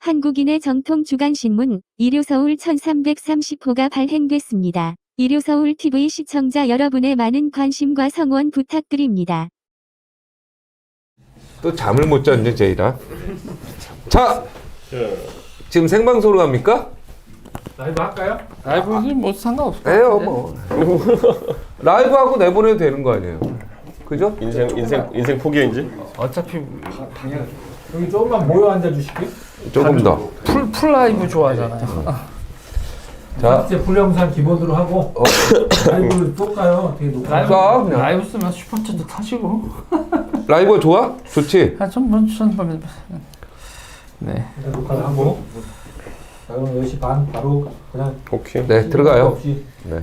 한국인의 정통 주간신문 일요서울 1330호가 발행됐습니다. 일요서울 TV 시청자 여러분의 많은 관심과 성원 부탁드립니다. 또 잠을 못 잤네, 제이라. 자, 지금 생방송으로 합니까? 라이브 할까요? 라이브는 뭐 상관없어. 에요, 뭐. 라이브하고 내보내도 되는 거 아니에요? 그죠? 인생 포기해 이제. 어차피 여기 조금만 모여 앉아 주실게요. 조금 더. 풀 라이브 좋아하잖아요. 자, 이제 불량산 기본으로 하고 라이브를 쏠까요? 어떻게 놓을까요? 쏴, 그냥. 라이브 쓰면 슈퍼챗도 타시고. 라이브가 좋아? 좋지? 전번 네. 일단 녹화를 하고 자 그럼 10시 반 바로 그냥 오케이. 네, 들어가요. 없이 네.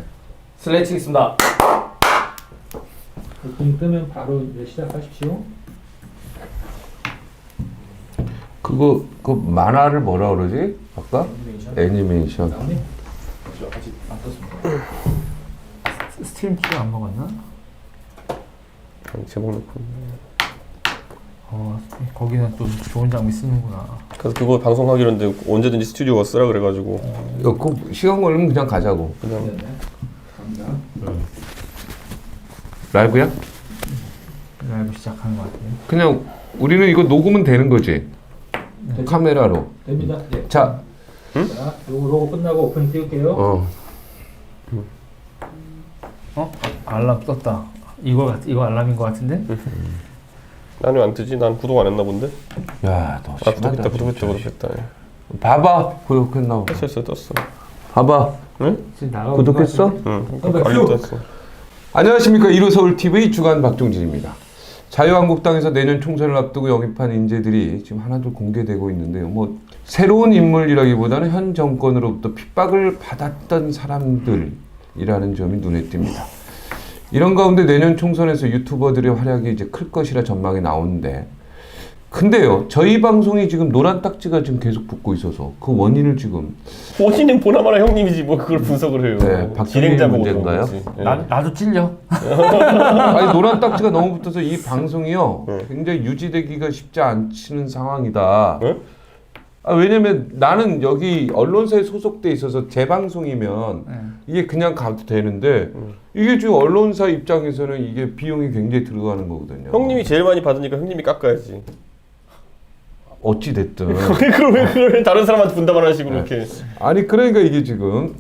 슬레이 치겠습니다. 붕 뜨면 바로 이제 시작하십시오. 그 만화를 뭐라 그러지? 아까? 애니메이션. 나오네? 아직 안 떴습니다. 스팀 키가 안 먹었나? 제목 넣고. 거기는 또 좋은 장비 쓰는구나. 그래서 그거 방송하기로 했는데 언제든지 스튜디오 와 쓰라 그래가지고. 그 시간 걸리면 그냥 가자고. 그냥 네. 갑니다. 라이브야? 라이브 시작하는 것 같아요. 그냥 우리는 이거 녹으면 되는 거지? 네. 카메라로. 됩니다. 네. 자, 자, 요거 끝나고 오프닝 띄울게요. 알람 떴다. 이거 알람인 것 같은데? 나는 왜 안 뜨지? 난 구독 안 했나 본데. 야, 너 심하다. 구독했다. 봐봐, 구독했나 봐. 했어 떴어. 봐봐, 지금 나가고 구독했어? 응. 네, 알림 큐! 떴어. 안녕하십니까. 일요서울TV 주간 박종진입니다. 자유한국당에서 내년 총선을 앞두고 영입한 인재들이 지금 하나둘 공개되고 있는데요. 뭐 새로운 인물이라기보다는 현 정권으로부터 핍박을 받았던 사람들이라는 점이 눈에 띕니다. 이런 가운데 내년 총선에서 유튜버들의 활약이 이제 클 것이라 전망이 나오는데, 근데요, 저희 방송이 지금 노란 딱지가 지금 계속 붙고 있어서 그 원인을 지금 원인은 보나마나 형님이지 뭐 그걸 분석을 해요. 네, 박정희 진행자 보고 문제인가요? 그런 거지. 예. 나도 찔려. 아니 노란 딱지가 너무 붙어서 이 방송이요 네. 굉장히 유지되기가 쉽지 않는 상황이다. 네? 왜냐면 나는 여기 언론사에 소속돼 있어서 제 방송이면 이게 그냥 가도 되는데 이게 지금 언론사 입장에서는 이게 비용이 굉장히 들어가는 거거든요. 형님이 제일 많이 받으니까 형님이 깎아야지. 어찌 됐든 그걸 다른 사람한테 분담하는 식으로 이렇게. 아니 그러니까 이게 지금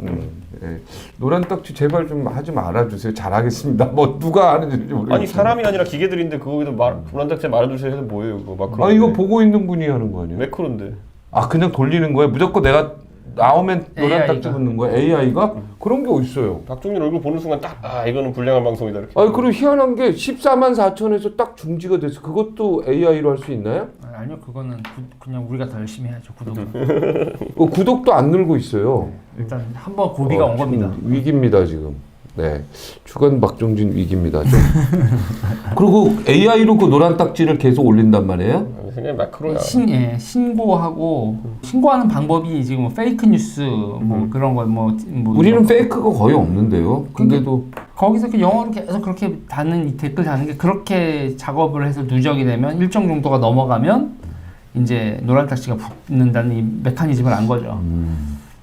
예. 노란 딱지 제발 좀 하지 말아주세요. 잘하겠습니다. 뭐 누가 하는지 모르겠어요. 아니 사람이 아니라 기계들인데 그거기도 노란딱지 말아주세요 해서 뭐예요 그거 막 그런. 아 이거 보고 있는 분이 하는 거 아니에요? 왜 그런데? 아 그냥 돌리는 거야? 무조건 내가 나오면 노란 AI가. 딱지 붙는 거야? AI가? 그런 게 어딨어요? 박종민 얼굴 보는 순간 딱 이거는 불량한 방송이다 이렇게. 아니 그리고 희한한 게 14만 4천에서 딱 중지가 됐어. 그것도 AI로 할 수 있나요? 아니요, 그거는 그냥 우리가 더 열심히 해야죠. 구독은. 구독도 안 늘고 있어요. 일단 한번 고비가 온 겁니다. 지금 위기입니다 지금. 네, 주간 박종진 위기입니다. 좀. 그리고 AI로 그 노란 딱지를 계속 올린단 말이에요? 그냥 마크로야. 신고하고 신고하는 방법이 지금 페이크 뉴스 뭐 그런 거 뭐 우리는 페이크가 거의 없는데요. 근데도 거기서 그 영어로 계속 그렇게 다는 댓글 다는 게 그렇게 작업을 해서 누적이 되면 일정 정도가 넘어가면 이제 노란 딱지가 붙는다는 이 메커니즘을 안 거죠.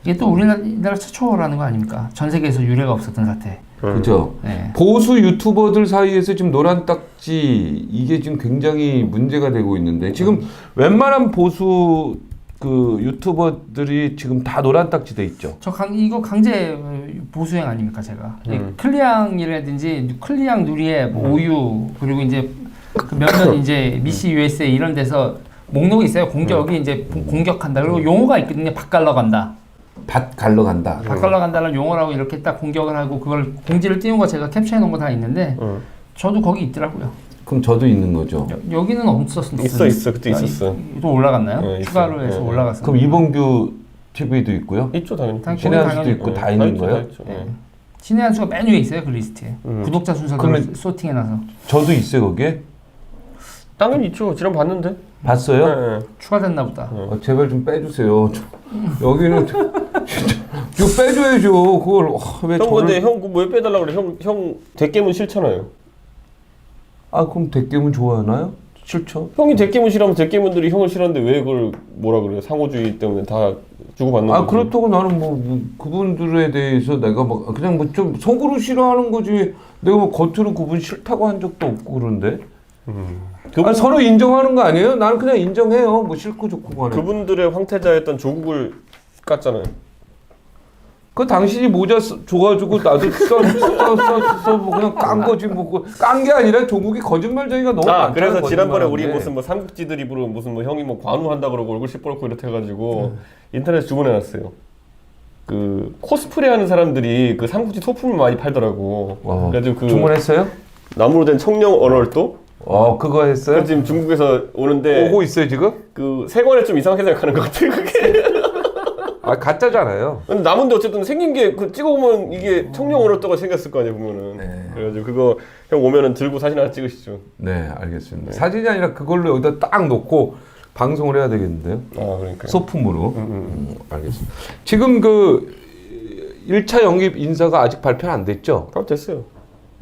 이게 또 우리나라 최초라는 거 아닙니까? 전 세계에서 유례가 없었던 사태. 그죠. 네. 보수 유튜버들 사이에서 지금 노란 딱지 이게 지금 굉장히 문제가 되고 있는데 지금 웬만한 보수 그 유튜버들이 지금 다 노란 딱지 돼 있죠. 이거 강제 보수행 아닙니까 제가? 클리앙이라든지 클리앙 누리앱, 오유 그리고 이제 그 몇몇 이제 미시 USA 이런 데서 목록이 있어요. 공격이 이제 공격한다. 그리고 용어가 있거든요. 밭갈러 간다. 밭 갈러 간다. 밭갈러 간다는 용어라고 이렇게 딱 공격을 하고 그걸 공지를 띄운 거 제가 캡처해 놓은 거 다 있는데 저도 거기 있더라고요. 그럼 저도 있는 거죠. 여기는 없었어요. 있어 그때 있었어. 또 올라갔나요? 네, 추가로 있어요. 해서 네. 올라갔어요. 그럼 이봉규 TV도 있고요. 있죠 당연히. 신의 한 수도 있고 다 있는 거예요? 네. 신의 한 수가 맨 위에 있어요 그 리스트에. 구독자 순서를 그러면- 소팅해놔서 저도 있어요 거기에. 당연히 있죠. 지난 봤는데. 봤어요? 네. 추가됐나 보다. 제발 좀 빼주세요. 여기는 진짜 이거 빼줘야죠. 그걸 왜 형 저를? 근데 형 그거 왜 빼달라 그래? 형 대깨문 싫잖아요. 아 그럼 대깨문 좋아하나요? 싫죠. 형이 대깨문 싫어하면 대깨문들이 형을 싫어하는데 왜 그걸 뭐라 그래요? 상호주의 때문에 다 주고받는 아 거지. 그렇다고 나는 그분들에 대해서 내가 막 그냥 뭐 좀 속으로 싫어하는 거지. 내가 뭐 겉으로 그분 싫다고 한 적도 없고 그런데. 그분, 서로 인정하는 거 아니에요? 나는 그냥 인정해요. 뭐 싫고 좋고 간에. 그분들의 황태자였던 조국을 깠잖아요. 그 당신이 모자 줘가지고 나도 써서 뭐 그냥 깐 거지 뭐 깐 게 아니라 조국이 거짓말쟁이가 너무 많잖아. 그래서 지난번에 우리 거짓말하는데. 무슨 뭐 삼국지들 입으로 무슨 뭐 형이 뭐 관우한다 그러고 얼굴 시뻘겋고 이렇게 해가지고 인터넷에 주문해놨어요. 그 코스프레하는 사람들이 그 삼국지 소품을 많이 팔더라고. 그래가지고 그 주문했어요? 나무로 된 청룡 언얼도 그거 했어요? 지금 중국에서 오는데 오고 있어요 지금? 그 세관에 좀 이상하게 생각하는 것 같아요 그게. 아 가짜잖아요. 근데 남은데 어쨌든 생긴 게 그 찍어보면 이게 청룡 언얼도가 생겼을 거 아니에요 보면은. 네. 그래가지고 그거 형 오면은 들고 사진 하나 찍으시죠. 네 알겠습니다. 사진이 아니라 그걸로 여기다 딱 놓고 방송을 해야 되겠는데요. 아 그러니까. 소품으로. 알겠습니다. 지금 그 1차 영입 인사가 아직 발표 안 됐죠? 됐어요.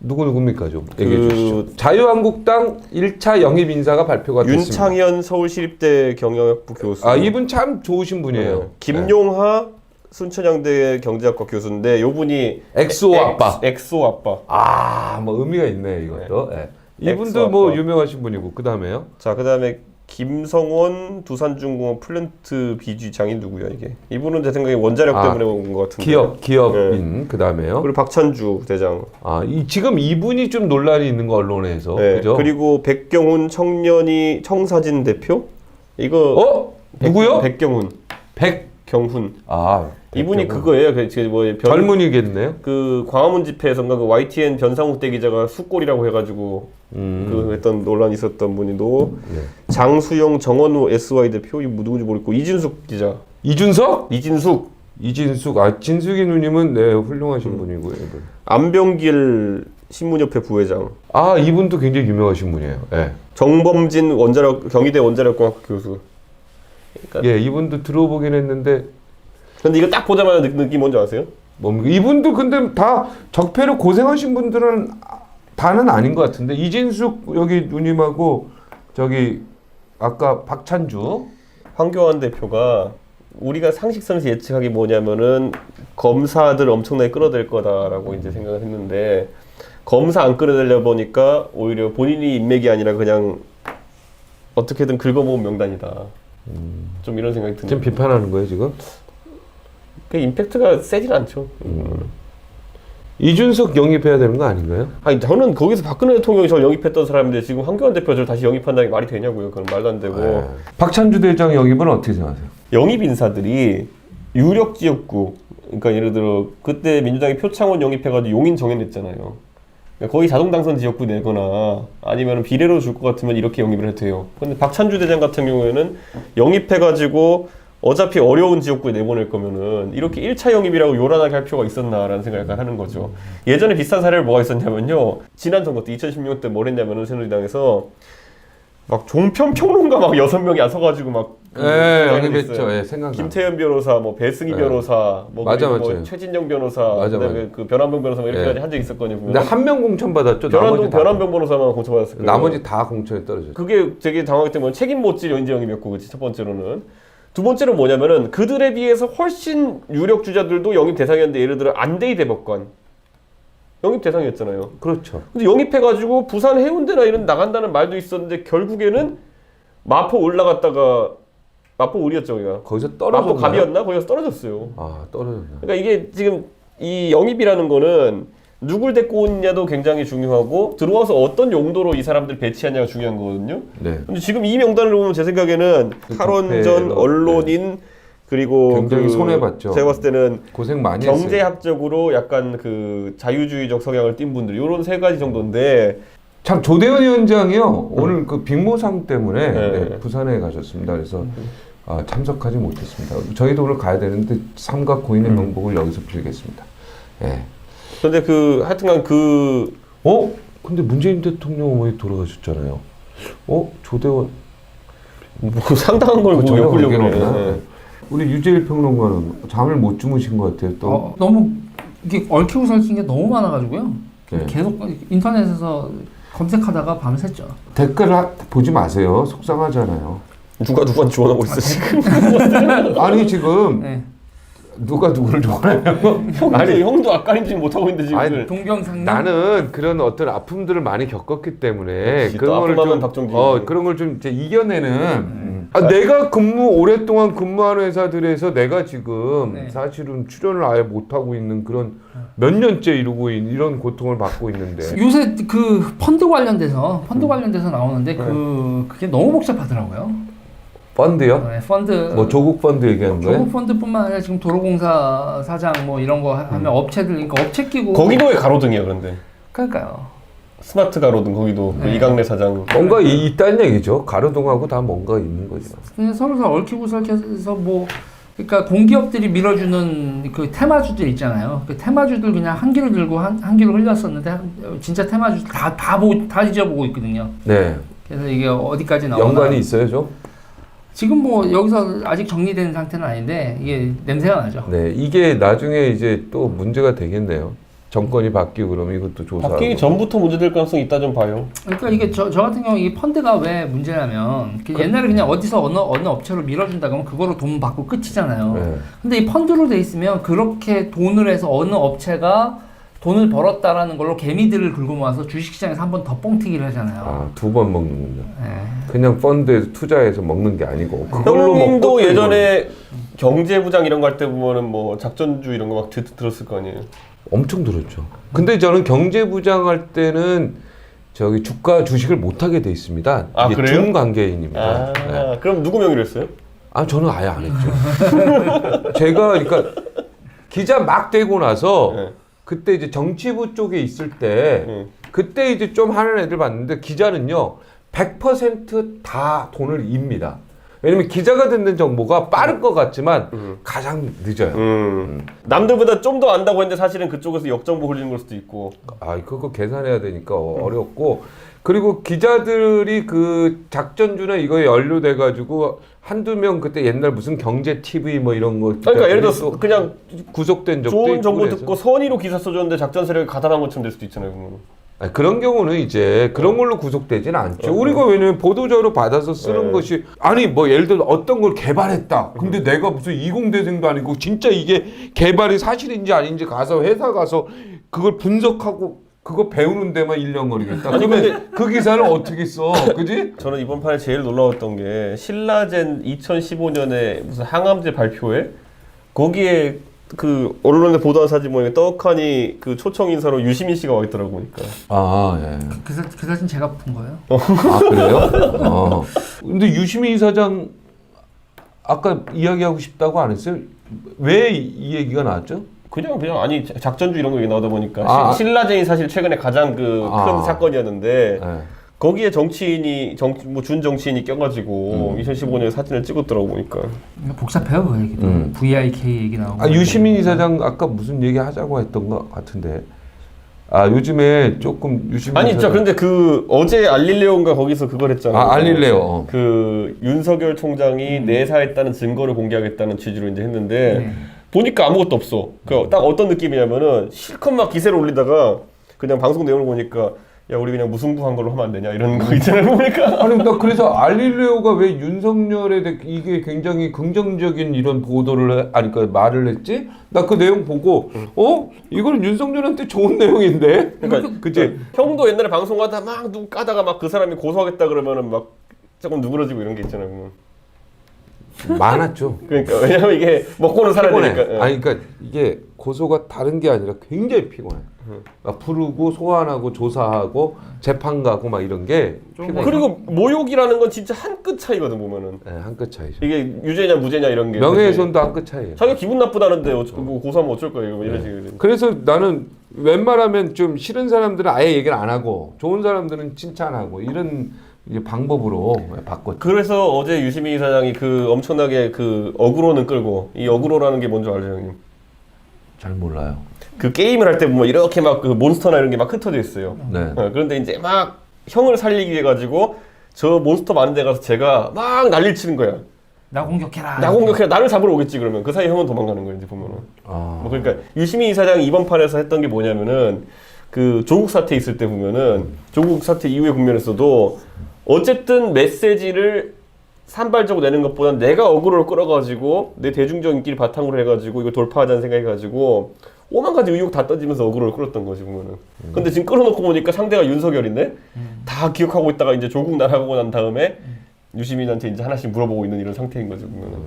누굽니까 좀 얘기해 주시죠. 자유한국당 1차 영입 인사가 발표가 됐습니다. 윤창현 서울시립대 경영학부 교수. 아 이분 참 좋으신 분이에요. 김용하 순천향대 경제학과 교수인데 요분이 엑소 아빠. 엑소 아빠. 뭐 의미가 있네 이것도. 네. 이분도 엑소 뭐 아빠. 유명하신 분이고 그 다음에요. 자 그다음에 김성원 두산중공업 플랜트 비주장인 누구야 이게? 이분은 제 생각에 원자력 때문에 온 것 같은데. 기업인 그 다음에요. 그리고 박찬주 대장. 지금 이분이 좀 논란이 있는 거 언론에서 네. 그죠? 그리고 백경훈 청년이 청사진 대표. 이거 누구요? 백경훈. 백경훈. 이분이 그거예요. 젊은이겠네요. 그 광화문 집회에서인가 그 YTN 변상욱 대 기자가 수꼴이라고 해가지고 그 했던 논란이 있었던 분이도 장수영 정원우 SY 대표 이거 누군지 모르겠고 이진숙 기자. 이준석? 이진숙. 진숙이 누님은 네 훌륭하신 분이고요. 이분. 안병길 신문협회 부회장. 이분도 굉장히 유명하신 분이에요. 네. 정범진 경희대 원자력공학 교수. 그러니까 이분도 들어보긴 했는데. 근데 이거 딱 보자마자 느낌 뭔지 아세요? 뭡니까? 이분도 근데 다 적폐로 고생하신 분들은 다는 아닌 것 같은데 이진숙 여기 누님하고 저기 아까 박찬주 황교안 대표가 우리가 상식선에서 예측하기 뭐냐면은 검사들 엄청나게 끌어들 거다라고 이제 생각을 했는데 검사 안 끌어들려 보니까 오히려 본인이 인맥이 아니라 그냥 어떻게든 긁어모은 명단이다. 좀 이런 생각이 드네요. 지금 비판하는 거예요 지금? 그 임팩트가 세진 않죠. 이준석 영입해야 되는 거 아닌가요? 아니 저는 거기서 박근혜 대통령이 저를 영입했던 사람인데 지금 황교안 대표가 저를 다시 영입한다는 게 말이 되냐고요. 그건 말도 안 되고. 박찬주 대장 영입은 어떻게 생각하세요? 영입 인사들이 유력 지역구, 그러니까 예를 들어 그때 민주당이 표창원 영입해가지고 용인 정해냈잖아요. 그러니까 거의 자동 당선 지역구 내거나 아니면 비례로 줄 것 같으면 이렇게 영입을 해도 돼요. 근데 박찬주 대장 같은 경우에는 영입해가지고 어차피 어려운 지역구에 내보낼 거면은 이렇게 1차 영입이라고 요란하게 할 필요가 있었나라는 생각을 약간 하는 거죠. 예전에 비슷한 사례를 뭐가 있었냐면요. 지난 선거 때 2016년 때 뭘 했냐면은 새누리당에서 막 종편 평론가 막 6명이 서가지고 막 영입했죠. 생각나. 김태현 변호사, 뭐 배승희 변호사, 뭐 맞아요. 최진영 변호사, 맞아. 그다음에 그 변환병 변호사 이렇게까지 한 적이 있었거든요. 근데 한 명 공천 받았죠. 변환병 변호사만 공천받았을 거예요. 나머지 다 공천에 떨어졌죠. 그게 되게 당황했기 때문에 책임 못 질 연재 영입이었고, 그치? 첫 번째로는. 두 번째는 뭐냐면은 그들에 비해서 훨씬 유력 주자들도 영입 대상이었는데 예를 들어 안대희 대법관 영입 대상이었잖아요. 그렇죠. 근데 영입해가지고 부산 해운대나 이런 나간다는 말도 있었는데 결국에는 마포 올라갔다가 마포 우리였죠, 우리가. 거기서 떨어졌나요? 마포 갑이었나? 거기서 떨어졌어요. 떨어졌나. 그러니까 이게 지금 이 영입이라는 거는 누굴 데리고 오느냐도 굉장히 중요하고 들어와서 어떤 용도로 이 사람들 배치하냐가 중요한 거거든요. 네. 근데 지금 이 명단을 보면 제 생각에는 탈원전, 언론인 그리고 굉장히 손해봤죠. 제가 봤을 때는 고생 많이 했어요. 경제학적으로 약간 그 자유주의적 성향을 띈 분들 이런 세 가지 정도인데 참 조대현 위원장이요 오늘 그 빅모상 때문에 네. 부산에 가셨습니다. 그래서 참석하지 못했습니다. 저희도 오늘 가야 되는데 삼각 고인의 명복을 여기서 빌겠습니다. 예. 근데 그 하여튼간 그 근데 문재인 대통령 어머니 돌아가셨잖아요. 조대원 뭐 상당한 걸 뭐 전혀 엮으려고 관계가 그래. 없나? 우리 유재일 평론가는 잠을 못 주무신 것 같아요. 너무 이게 얽히고 설킨 게 너무 많아가지고요. 네. 계속 인터넷에서 검색하다가 밤샜죠. 댓글 보지 마세요. 속상하잖아요. 누가 누구한테 조언하고 있어 지금? 아니 지금 네. 누가 누구를 좋아해요? 형도 아까림질 못하고 있는데 지금. 아니, 동경상님. 나는 그런 어떤 아픔들을 많이 겪었기 때문에 또 아픔하면 박정진. 그런 걸 좀 이제 이겨내는. 내가 오랫동안 근무하는 회사들에서 내가 지금 네. 사실은 출연을 아예 못 하고 있는 그런 몇 년째 이러고 이런 고통을 받고 있는데. 요새 그 펀드 관련돼서 나오는데 그게 너무 복잡하더라고요. 펀드요? 네, 펀드 뭐 조국 펀드 얘기하는 거예요? 조국 펀드뿐만 아니라 지금 도로공사 사장 뭐 이런 거 하면 업체들 그러니까 업체 끼고 거기도 왜 가로등이야 그런데? 그러니까요. 스마트 가로등 거기도 그 네. 이강래 사장. 뭔가 있다는 얘기죠. 가로등하고 다 뭔가 있는 거죠. 그냥 서로 얽히고 설켜서 뭐 그러니까 공기업들이 밀어주는 그 테마주들 있잖아요. 그 테마주들 그냥 한 기로 들고 한 기로 흘렸었는데 진짜 테마주들 다 잊어보고 있거든요. 네. 그래서 이게 어디까지 나오나 연관이 있어요, 좀? 지금 뭐 여기서 아직 정리된 상태는 아닌데 이게 냄새가 나죠. 네, 이게 나중에 이제 또 문제가 되겠네요. 정권이 바뀌고 그러면 이것도 조사하고. 바뀌기 전부터 문제될 가능성이 있다 좀 봐요. 그러니까 이게 저 같은 경우 이 펀드가 왜 문제냐면 옛날에 그냥 어디서 어느 업체로 밀어준다 그러면 그거로 돈 받고 끝이잖아요. 네. 근데 이 펀드로 돼 있으면 그렇게 돈을 해서 어느 업체가 돈을 벌었다라는 걸로 개미들을 긁고 모아서 주식시장에서 한 번 더 뻥튀기를 하잖아요. 아, 2번 먹는군요. 네. 그냥 펀드에서 투자해서 먹는 게 아니고 그걸로 형님도 먹고 예전에 경제부장 이런 거 할 때 보면은 뭐 작전주 이런 거 막 들었을 거 아니에요. 엄청 들었죠. 근데 저는 경제부장 할 때는 저기 주식을 못 하게 돼 있습니다. 아, 이게 그래요? 준관계인입니다. 아, 네. 그럼 누구 명의로 했어요? 아, 저는 아예 안 했죠. 제가 그러니까 기자 막 되고 나서 네. 그때 이제 정치부 쪽에 있을 때 그때 이제 좀 하는 애들 봤는데 기자는요 100% 돈을 입니다. 왜냐면 기자가 듣는 정보가 빠를 것 같지만 가장 늦어요. 남들보다 좀 더 안다고 했는데 사실은 그쪽에서 역정보 흘리는 걸 수도 있고. 아, 그거 계산해야 되니까 어렵고 그리고 기자들이 그 작전주나 이거에 연루돼 가지고 한두 명 그때 옛날 무슨 경제 TV 뭐 이런 거 그러니까 예를 들어서 그냥 구속된 적도 좋은 있고 정보 그래서. 듣고 선의로 기사 써줬는데 작전 세력이 가담한 것처럼 될 수도 있잖아요. 그러면. 아니, 그런 경우는 이제 그런 걸로 구속되지는 않죠. 우리가 왜냐면 보도자료 받아서 쓰는 것이 아니 뭐 예를 들어 어떤 걸 개발했다. 근데 내가 무슨 이공대생도 아니고 진짜 이게 개발이 사실인지 아닌지 가서 회사 가서 그걸 분석하고 그거 배우는 데만 1년 걸리겠다. 아니, 그러면 그 기사를 어떻게 써? 그지? 저는 이번 판에 제일 놀라웠던 게 신라젠 2015년에 무슨 항암제 발표회 거기에 그 언론에 보도한 사진 보니까 떡하니 그 초청 인사로 유시민 씨가 와 있더라고 보니까. 아, 예. 그 사진 제가 푼 거예요. 아, 그래요? 근데 유시민 이사장 아까 이야기하고 싶다고 안 했어요? 왜 이 얘기가 나왔죠? 그냥 아니 작전주 이런 거 나오다 보니까 아, 신라젠이 사실 최근에 가장 그 큰 사건이었는데 네. 거기에 정치인이 뭐 준 정치인이 껴가지고 2015년에 사진을 찍었더라고 보니까. 복잡해요 그 얘기도. VIK 얘기 나오고. 아, 유시민 이사장 아까 무슨 얘기 하자고 했던 것 같은데. 아, 요즘에 조금 유시민 아니 진짜 그런데 그 어제 알릴레오인가 거기서 그걸 했잖아요. 아, 알릴레오. 그 윤석열 총장이 내사했다는 증거를 공개하겠다는 취지로 이제 했는데 네. 보니까 아무것도 없어. 그 딱 어떤 느낌이냐면은 실컷 막 기세를 올리다가 그냥 방송 내용을 보니까 야 우리 그냥 무승부한 걸로 하면 안 되냐 이런 거 있잖아요 보니까. 아니 나 그래서 알릴레오가 왜 윤석열에 대해 이게 굉장히 긍정적인 이런 보도를 아니 그 말을 했지? 나 그 내용 보고 이거는 윤석열한테 좋은 내용인데. 그러니까 그치? 형도 옛날에 방송하다 막 누구 까다가 막 그 사람이 고소하겠다 그러면은 막 조금 누그러지고 이런 게 있잖아요. 보면. 많았죠. 그러니까 왜냐면 이게 먹고는 살아야 피곤해. 되니까. 예. 아니 그러니까 이게 고소가 다른 게 아니라 굉장히 피곤해. 막 부르고 소환하고 조사하고 재판 가고 막 이런 게 피곤해. 그리고 모욕이라는 건 진짜 한 끗 차이거든 보면은. 네, 한 끗 차이죠. 이게 유죄냐 무죄냐 이런 게. 명예훼손도 한 끗 차이예요. 자기가 기분 나쁘다는데 뭐 고소하면 어쩔 거예요. 이런 식으로. 그래서 나는 웬만하면 좀 싫은 사람들은 아예 얘기를 안 하고 좋은 사람들은 칭찬하고 이런 이제 방법으로 바꿨죠. 그래서 어제 유시민 이사장이 그 엄청나게 그 어그로는 끌고 이 어그로라는 게 뭔지 알죠 형님? 잘 몰라요. 그 게임을 할 때 보면 이렇게 막 그 몬스터나 이런 게 막 흩어져 있어요. 네. 그런데 이제 막 형을 살리기 위해 가지고 저 몬스터 많은 데 가서 제가 막 난리를 치는 거야. 나 공격해라. 나 공격해 나를 잡으러 오겠지 그러면 그 사이 형은 도망가는 거예요 이제 보면은. 아. 뭐 그러니까 유시민 이사장이 이번 판에서 했던 게 뭐냐면은 그 조국 사태 있을 때 보면은 조국 사태 이후의 국면에서도 어쨌든 메시지를 산발적으로 내는 것보다는 내가 어그로를 끌어가지고 내 대중적 인기를 바탕으로 해가지고 이거 돌파하자는 생각해가지고 오만 가지 의혹 다 던지면서 어그로를 끌었던 거지 보면은. 근데 지금 끌어놓고 보니까 상대가 윤석열인데 다 기억하고 있다가 이제 조국 날아가고 난 다음에 유시민한테 이제 하나씩 물어보고 있는 이런 상태인 거지 보면은.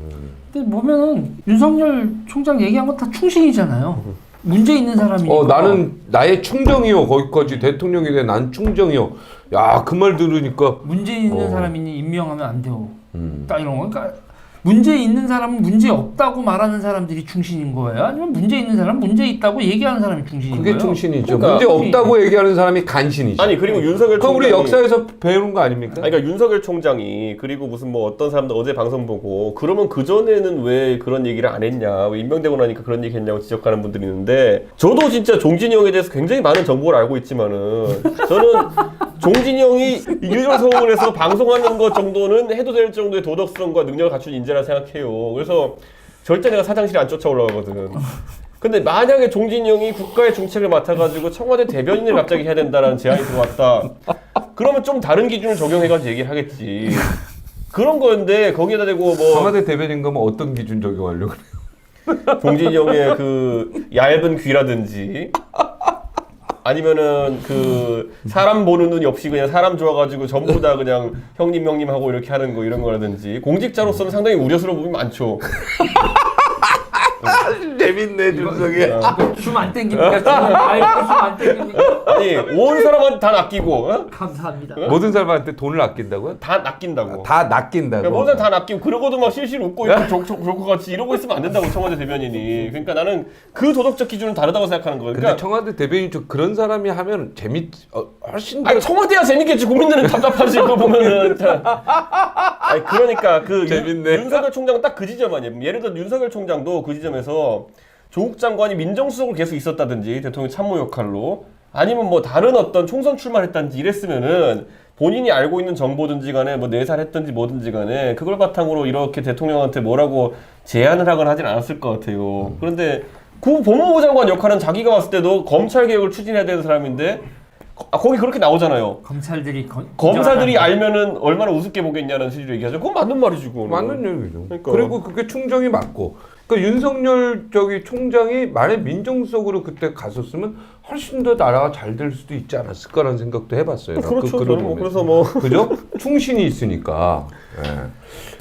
근데 보면은 윤석열 총장 얘기한 건 다 충신이잖아요. 문제 있는 사람이니까. 나는 나의 충정이요. 거기까지 대통령에 대해 난 충정이요. 야, 그 말 들으니까 문제 있는 사람이니 임명하면 안 돼요. 딱 이런 거. 그러니까 문제 있는 사람은 문제 없다고 말하는 사람들이 충신인 거예요? 아니면 문제 있는 사람은 문제 있다고 얘기하는 사람이 충신인 그게 거예요? 충신이죠. 그러니까 문제 없다고 얘기하는 사람이 간신이죠. 아니 그리고 윤석열 그거 우리 총장이 역사에서 배우는 거 아닙니까? 아니, 그러니까 윤석열 총장이 그리고 무슨 뭐 어떤 사람들 어제 방송 보고 그러면 그 전에는 왜 그런 얘기를 안 했냐, 왜 임명되고 나니까 그런 얘기 했냐고 지적하는 분들이 있는데 저도 진짜 종진이 형에 대해서 굉장히 많은 정보를 알고 있지만은 저는 종진이 형이 일요서울에서 방송하는 것 정도는 해도 될 정도의 도덕성과 능력을 갖춘 인재라 생각해요. 그래서 절대 내가 사장실에 안 쫓아 올라가거든. 근데 만약에 종진이 형이 국가의 중책을 맡아가지고 청와대 대변인을 갑자기 해야 된다라는 제안이 들어왔다. 그러면 좀 다른 기준을 적용해가지고 얘기를 하겠지. 그런 거였는데 거기에다 대고 뭐 청와대 대변인 거면 어떤 기준 적용하려고 그래요? 종진이 형의 그 얇은 귀라든지 아니면은 그 사람 보는 눈이 없이 그냥 사람 좋아가지고 전부 다 그냥 형님 하고 이렇게 하는 거 이런 거라든지 공직자로서는 상당히 우려스러운 부분이 많죠. 재밌네, 준석이. 춤안 땡깁니까? 춤안 땡깁니까? 아니 온 사람한테 다 낚이고 어? 감사합니다. 모든 사람한테 돈을 아낀다고요? 다 낚인다고. 다 낚인다고. 그러니까 모든 사람 다 낚이고 그러고도 막 실실 웃고 있고 조커 같이 이러고 있으면 안 된다고 청와대 대변인이. 그러니까 나는 그 도덕적 기준은 다르다고 생각하는 거예요. 근데 그러니까 청와대 대변인 좀 그런 사람이 하면 훨씬 더 아니 청와대야 재밌겠지. 국민들은 답답하지 그거 보면은. 아니 그러니까 그 재밌네. 윤석열 총장은 딱 그 지점 아니에요. 예를 들어 윤석열 총장도 그 지점에서 조국 장관이 민정수석으로 계속 있었다든지 대통령 참모 역할로 아니면 뭐 다른 어떤 총선 출마했다든지 이랬으면은 본인이 알고 있는 정보든지 간에 뭐 내살했든지 뭐든지 간에 그걸 바탕으로 이렇게 대통령한테 뭐라고 제안을 하거나 하진 않았을 것 같아요. 그런데 그 법무부 장관 역할은 자기가 봤을 때도 검찰 개혁을 추진해야 되는 사람인데 거기 그렇게 나오잖아요. 검사들이 알면은 얼마나 우습게 보겠냐는 취지로 얘기하죠. 그건 맞는 말이지, 그거는. 맞는 얘기죠. 그러니까. 그리고 그게 충정이 맞고. 그러니까 윤석열 총장이 만약 민정수석으로 그때 갔었으면 훨씬 더 나라가 잘 될 수도 있지 않았을까라는 생각도 해봤어요. 그렇죠. 그런 저는 뭐 그래서 뭐 그죠? 충신이 있으니까. 예.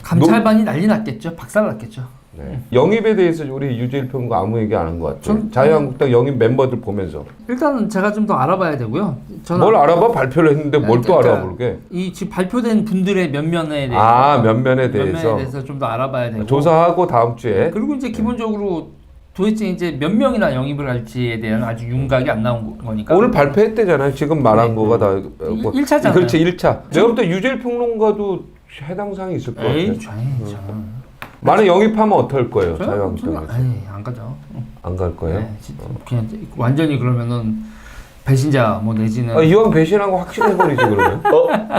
감찰반이 난리 났겠죠. 박살 났겠죠. 네. 영입에 대해서 우리 유재일 평론가 아무 얘기 안 한 것 같아요. 자유한국당 영입 멤버들 보면서. 일단은 제가 좀 더 알아봐야 되고요. 저는 뭘 알아봐? 발표를 했는데 뭘 또 그러니까 알아보게? 이 지금 발표된 분들의 면면에 대해서 면면에 대해서 좀 더 알아봐야 되고 조사하고 다음 주에. 그리고 이제 기본적으로 도대체 이제 몇 명이나 영입을 할지에 대한 아주 윤곽이 안 나온 거니까 오늘 발표했대잖아요. 지금 말한 거가 다. 1차잖아요. 그렇지, 1차. 내가 볼 때 유재일 평론가도 해당 사항이 있을 것 같아요. 에이, 저는 만약 영입하면 어떨 거예요? 저는 자유한국당에서. 안 가죠. 안 갈 거예요? 네, 그냥 완전히 그러면은 배신자 뭐 내지는 이왕 배신한 거 확실해버리지 그러면.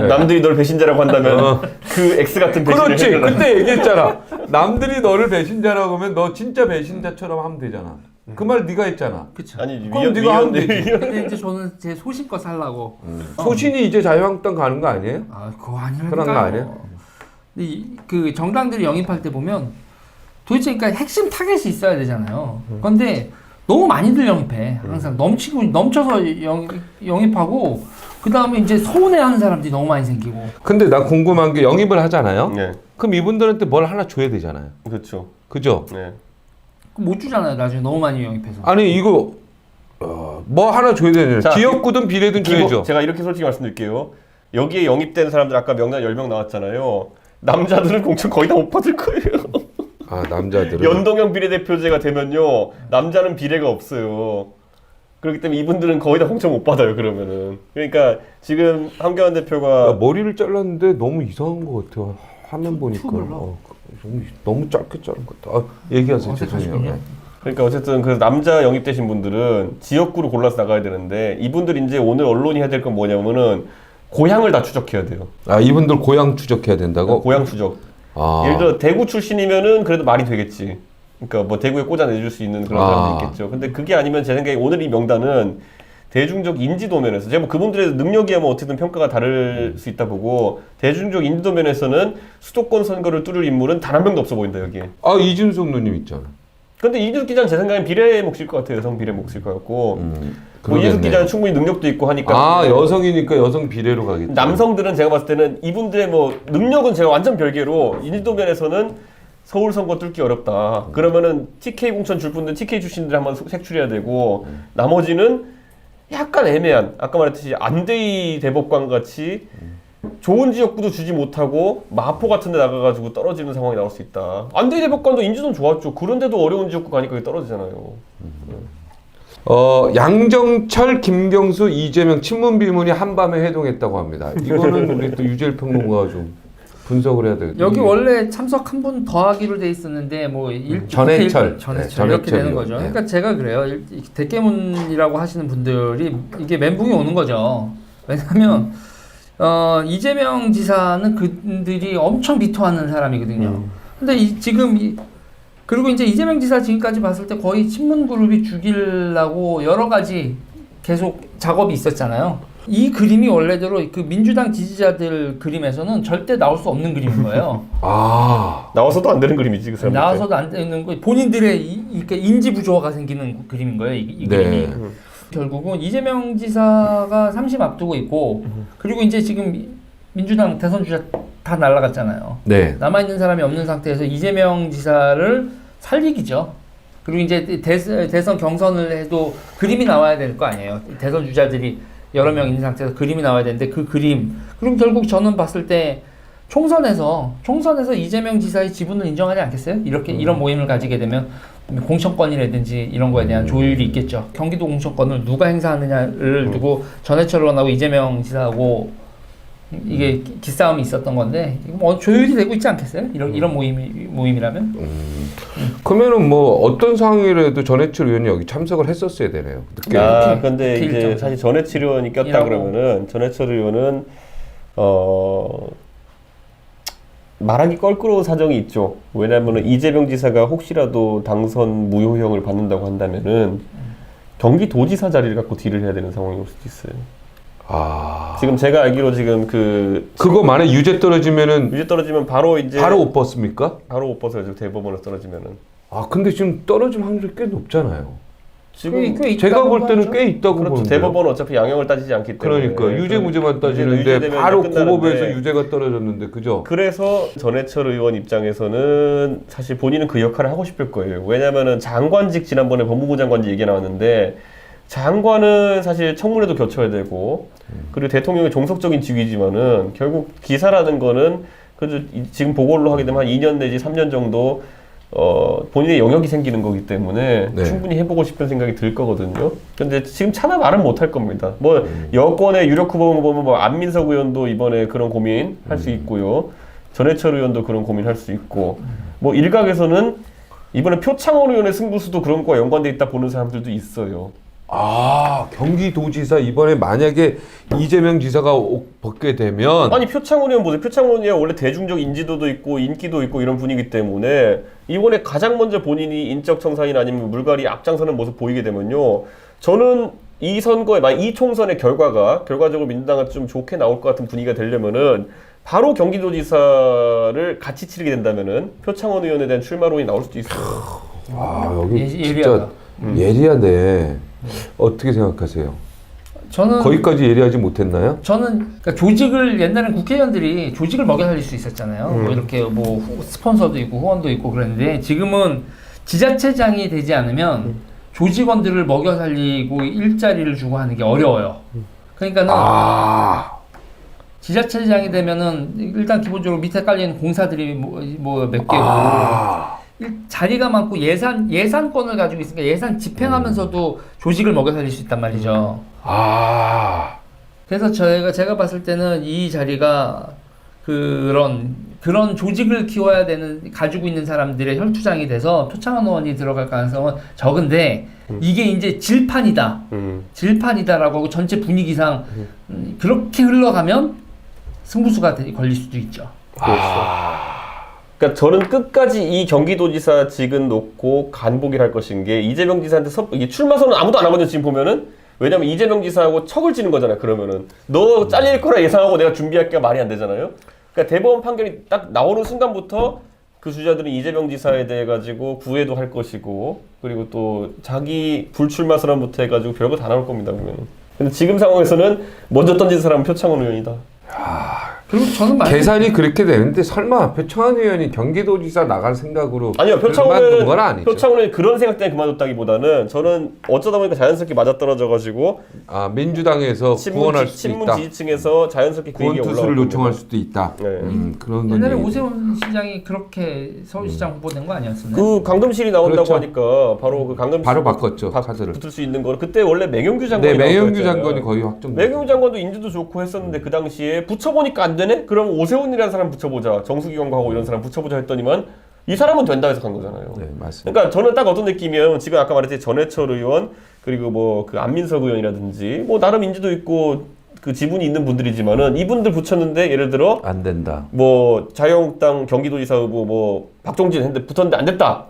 남들이 널 배신자라고 한다면 그 X 같은 배신을 그렇지. 해결하는. 그때 얘기했잖아. 남들이 너를 배신자라고 하면 너 진짜 배신자처럼 하면 되잖아. 그 말 네가 했잖아. 그쵸. 아니 그럼 네가 하면 되지. 근데 이제 저는 제 소신껏 살라고. 소신이 이제 자유한국당 가는 거 아니에요? 그거 아니라니까요. 그런 거 아니에요? 근데 그 정당들이 영입할 때 보면 도대체 그러니까 핵심 타겟이 있어야 되잖아요. 그런데 너무 많이들 영입해. 항상 넘쳐서 영입하고 그 다음에 이제 서운해하는 사람들이 너무 많이 생기고. 근데 나 궁금한 게 영입을 하잖아요. 네, 그럼 이분들한테 뭘 하나 줘야 되잖아요. 그렇죠. 그죠? 네. 못 주잖아요. 나중에 너무 많이 영입해서. 아니 이거 뭐 하나 줘야 되잖아요. 자, 지역구든 비례든 줘야죠. 제가 이렇게 솔직히 말씀드릴게요. 여기에 영입된 사람들 아까 명단 10명 나왔잖아요. 남자들은 공천 거의 다 못 받을 거예요. 남자들은 연동형 비례대표제가 되면요 남자는 비례가 없어요. 그렇기 때문에 이분들은 거의 다 공천 못 받아요. 그러면은 그러니까 지금 한교안 대표가 머리를 잘랐는데 너무 이상한 것 같아요. 화면 보니까 너무 짧게 자른 것 같아. 얘기하세요. 죄송해요. 그러니까 어쨌든 그 남자 영입되신 분들은 지역구로 골라서 나가야 되는데 이분들 이제 오늘 언론이 해야 될 건 뭐냐면은 고향을 다 추적해야 돼요. 이분들 고향 추적해야 된다고? 고향 추적. 예를 들어 대구 출신이면은 그래도 말이 되겠지. 그러니까 뭐 대구에 꽂아내줄 수 있는 그런 사람도 있겠죠. 근데 그게 아니면 제 생각에 오늘 이 명단은 대중적 인지도 면에서 제가 뭐 그분들의 능력이야 뭐 어쨌든 평가가 다를 수 있다 보고 대중적 인지도 면에서는 수도권 선거를 뚫을 인물은 단 한 명도 없어 보인다 여기에. 아 이준석 누님 있잖아. 근데 이준석 기자는 제 생각엔 비례 몫일 것 같아요. 여성 비례 몫일 것 같고 뭐 그러겠네. 이준석 기자는 충분히 능력도 있고 하니까. 아 여성이니까 여성 비례로 가겠죠. 남성들은 제가 봤을 때는 이분들의 뭐 능력은 제가 완전 별개로 인지도 면에서는 서울 선거 뚫기 어렵다. 그러면은 TK 공천 줄 분들 TK 출신들 한번 색출해야 되고 나머지는 약간 애매한 아까 말했듯이 안대희 대법관 같이 좋은 지역구도 주지 못하고 마포 같은 데 나가가지고 떨어지는 상황이 나올 수 있다. 안대희 대법관도 인지도는 좋았죠. 그런데도 어려운 지역구 가니까 떨어지잖아요. 양정철, 김경수, 이재명 친문 비문이 한밤에 회동했다고 합니다. 이거는 우리 또 유재일 평론가가 좀 분석을 해야 되겠죠. 여기 원래 참석 한 분 더 하기로 돼 있었는데 뭐 전해철. 전해철 이렇게 되는 거죠. 네. 그러니까 제가 그래요. 대깨문이라고 하시는 분들이 이게 멘붕이 오는 거죠. 왜냐하면 이재명 지사는 그들이 엄청 비토하는 사람이거든요. 근데 그리고 이제 이재명 지사 지금까지 봤을 때 거의 친문 그룹이 죽이려고 여러 가지 계속 작업이 있었잖아요. 이 그림이 원래대로 그 민주당 지지자들 그림에서는 절대 나올 수 없는 그림인 거예요. 아 나와서도 안 되는 그림이지 그 사람. 나와서도 안 되는 거 본인들의 이렇게 인지 부조화가 생기는 그림인 거예요. 이 네. 그림이. 결국은 이재명 지사가 30 앞두고 있고 그리고 이제 지금 민주당 대선 주자 다 날아갔잖아요. 네. 남아있는 사람이 없는 상태에서 이재명 지사를 살리기죠. 그리고 이제 대선 경선을 해도 그림이 나와야 될 거 아니에요. 대선 주자들이 여러 명 있는 상태에서 그림이 나와야 되는데 그 그림. 그럼 결국 저는 봤을 때 총선에서 이재명 지사의 지분을 인정하지 않겠어요? 이런 모임을 가지게 되면 공천권이라든지 이런 거에 대한 조율이 있겠죠. 경기도 공천권을 누가 행사하느냐를 두고 전해철 의원하고 이재명 지사하고 이게 기싸움이 있었던 건데 이거 뭐 조율이 되고 있지 않겠어요? 이런 모임이라면? 그러면은 뭐 어떤 상황이라도 전해철 의원이 여기 참석을 했었어야 되네요. 늦게. 근데 이렇게 이제 일정. 사실 전해철 의원이 꼈다 이라고. 그러면은 전해철 의원은 말하기 껄끄러운 사정이 있죠. 왜냐면은 이재명 지사가 혹시라도 당선 무효형을 받는다고 한다면은 경기도지사 자리를 갖고 딜을 해야 되는 상황이 올 수도 있어요. 아 지금 제가 알기로 지금 그거 만약 유죄 떨어지면은 유죄 떨어지면 바로 이제 바로 옷 벗습니까? 바로 못 벗어요. 대법원에서 떨어지면은. 아 근데 지금 떨어질 확률이 꽤 높잖아요. 지금 꽤 제가 있다고 볼 때는 하죠. 꽤 있다고 그렇죠. 보는데요. 대법원은 어차피 양형을 따지지 않기 때문에. 그러니까 유죄 무죄만 유죄 따지는데 되면 바로 끝나는데. 고법에서 유죄가 떨어졌는데 그죠? 그래서 전해철 의원 입장에서는 사실 본인은 그 역할을 하고 싶을 거예요. 왜냐면은 장관직 지난번에 법무부 장관직 얘기 나왔는데 장관은 사실 청문회도 거쳐야 되고 그리고 대통령의 종속적인 직위지만은 결국 기사라는 거는 그래도 지금 보궐로 하게 되면 한 2년 내지 3년 정도 본인의 영역이 생기는 거기 때문에 네. 충분히 해보고 싶은 생각이 들 거거든요. 근데 지금 차마 말은 못 할 겁니다. 뭐 여권의 유력 후보 보면 뭐 안민석 의원도 이번에 그런 고민 할 수 있고요. 전해철 의원도 그런 고민 할 수 있고 뭐 일각에서는 이번에 표창원 의원의 승부수도 그런 거와 연관돼 있다 보는 사람들도 있어요. 아 경기도지사 이번에 만약에 이재명 지사가 벗게 되면 아니 표창원 의원 보세요. 표창원 의원 원래 대중적 인지도도 있고 인기도 있고 이런 분이기 때문에 이번에 가장 먼저 본인이 인적 청산이나 아니면 물갈이 앞장서는 모습 보이게 되면요. 저는 이 선거에 만약 이 총선의 결과적으로 민주당은 좀 좋게 나올 것 같은 분위기가 되려면은 바로 경기도지사를 같이 치르게 된다면은 표창원 의원에 대한 출마론이 나올 수도 있어요. 아 여기 예리하다. 진짜 예리하네. 어떻게 생각하세요? 저는 거기까지 예리하지 못했나요? 그러니까 조직을 옛날엔 국회의원들이 조직을 먹여 살릴 수 있었잖아요. 뭐 이렇게 뭐 스폰서도 있고 후원도 있고 그랬는데 지금은 지자체장이 되지 않으면 조직원들을 먹여 살리고 일자리를 주고 하는 게 어려워요. 그러니까는 지자체장이 되면은 일단 기본적으로 밑에 깔리는 공사들이 뭐 몇 개고 자리가 많고 예산권을 가지고 있으니까 예산 집행하면서도 조직을 먹여 살릴 수 있단 말이죠. 그래서 제가 봤을 때는 이 자리가 그런 조직을 키워야 되는 가지고 있는 사람들의 혈투장이 돼서 표창원 의원이 들어갈 가능성은 적은데 이게 이제 질판이다라고 하고 전체 분위기상 그렇게 흘러가면 승부수가 걸릴 수도 있죠. 그러니까 저는 끝까지 이 경기도지사 직은 놓고 간보기를 할 것인 게 이재명 지사한테 이게 출마 선언 아무도 안 하거든요. 지금 보면은 왜냐면 이재명 지사하고 척을 지는 거잖아요. 그러면은 너 잘릴 거라 예상하고 내가 준비할게가 말이 안 되잖아요. 그러니까 대법원 판결이 딱 나오는 순간부터 그 주자들은 이재명 지사에 대해 가지고 구애도 할 것이고 그리고 또 자기 불출마 선언부터 해가지고 별거 다 나올 겁니다 보면. 근데 지금 상황에서는 먼저 던진 사람은 표창원 의원이다. 그리고 저는 계산이 그렇게 되는데 설마 표창원 의원이 경기도지사 나갈 생각으로 아니요, 그만둔 건 아니죠. 표창원은 그런 생각 때문에 그만뒀다기보다는 저는 어쩌다 보니까 자연스럽게 맞아떨어져가지고 민주당에서 구원할 수도 친문 있다. 지지층에서 자연스럽게 그 얘기가 구원 올라올 투수를 겁니다. 요청할 수도 있다. 네. 그런 건 옛날에 얘기죠. 오세훈 시장이 그렇게 서울시장 후보된 거 아니었었나요? 그 강금실이 나온다고 그렇죠. 하니까 바로 그 강금실 바로 바꿨죠, 카드를. 붙을 수 있는 거는 그때 원래 맹영규 장관이 네, 맹영규 나왔잖아요. 장관이 거의 확정. 맹영규 장관도 인지도 좋고 했었는데 그 당시에 붙여보니까 안 되네? 그럼 오세훈이라는 사람 붙여보자. 정수기관하고 이런 사람 붙여보자 했더니만 이 사람은 된다 해서 간 거잖아요. 네, 맞습니다. 그러니까 저는 딱 어떤 느낌이면 지금 아까 말했듯이 전해철 의원 그리고 뭐 그 안민석 의원이라든지 뭐 나름 인지도 있고 그 지분이 있는 분들이지만은 이분들 붙였는데 예를 들어 안 된다. 뭐 자유한국당 경기도지사 후보 뭐 박종진 했는데 붙었는데 안 됐다.